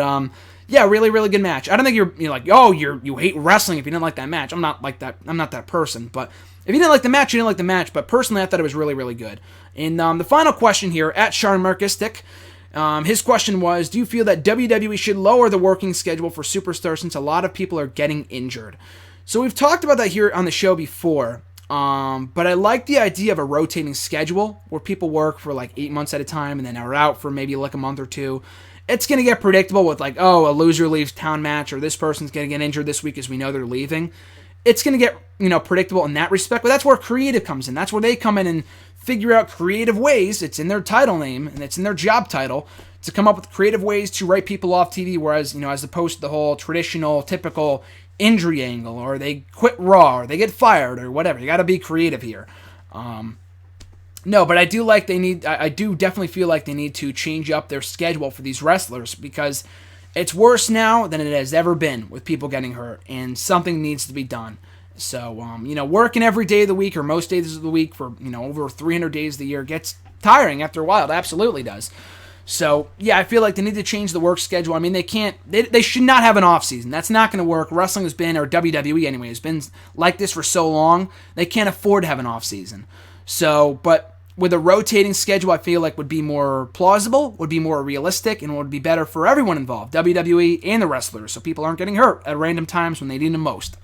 yeah, really, really good match. I don't think you're like, oh, you hate wrestling if you didn't like that match. I'm not like that. I'm not that person. But if you didn't like the match, you didn't like the match. But personally, I thought it was really, really good. And the final question here, at Sharn Markistic, His question was, do you feel that WWE should lower the working schedule for superstars since a lot of people are getting injured? So we've talked about that here on the show before, but I like the idea of a rotating schedule where people work for like 8 months at a time and then are out for maybe like a month or two. It's going to get predictable with like, oh, a loser leaves town match, or this person's going to get injured this week as we know they're leaving. It's going to get, predictable in that respect, but that's where creative comes in. That's where they come in and figure out creative ways. It's in their title name and it's in their job title to come up with creative ways to write people off TV, whereas, as opposed to the whole traditional, typical injury angle, or they quit Raw, or they get fired, or whatever. You got to be creative here. No, but I do definitely feel like they need to change up their schedule for these wrestlers, because it's worse now than it has ever been with people getting hurt, and something needs to be done. So, working every day of the week or most days of the week for, over 300 days of the year gets tiring after a while. It absolutely does. So, yeah, I feel like they need to change the work schedule. I mean, they should not have an off season. That's not going to work. Wrestling has been, or WWE anyway, has been like this for so long, they can't afford to have an off season. So, but with a rotating schedule, I feel like would be more plausible, would be more realistic, and would be better for everyone involved, WWE and the wrestlers, so people aren't getting hurt at random times when they need them most.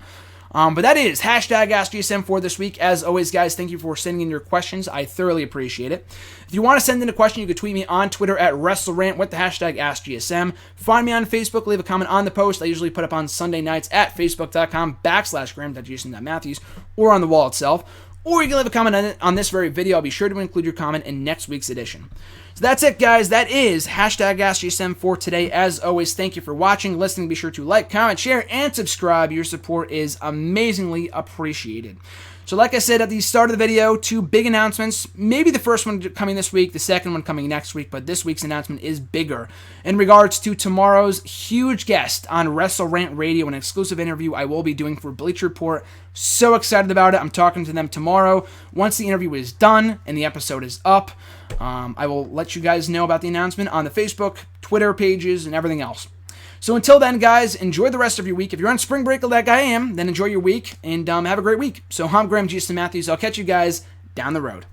But that is #AskGSM for this week. As always, guys, thank you for sending in your questions. I thoroughly appreciate it. If you want to send in a question, you can tweet me on Twitter at WrestleRant with the #AskGSM. Find me on Facebook. Leave a comment on the post I usually put up on Sunday nights at facebook.com/Graham.Jason.Matthews or on the wall itself. Or you can leave a comment on this very video. I'll be sure to include your comment in next week's edition. So that's it, guys. That is #AskGSM for today. As always, thank you for watching, listening. Be sure to like, comment, share, and subscribe. Your support is amazingly appreciated. So like I said at the start of the video, 2 big announcements. Maybe the first one coming this week, the second one coming next week, but this week's announcement is bigger. In regards to tomorrow's huge guest on WrestleRant Radio, an exclusive interview I will be doing for Bleacher Report. So excited about it. I'm talking to them tomorrow. Once the interview is done and the episode is up, I will let you guys know about the announcement on the Facebook, Twitter pages, and everything else. So until then, guys, enjoy the rest of your week. If you're on spring break like I am, then enjoy your week and have a great week. So I'm Graham Jason Matthews. I'll catch you guys down the road.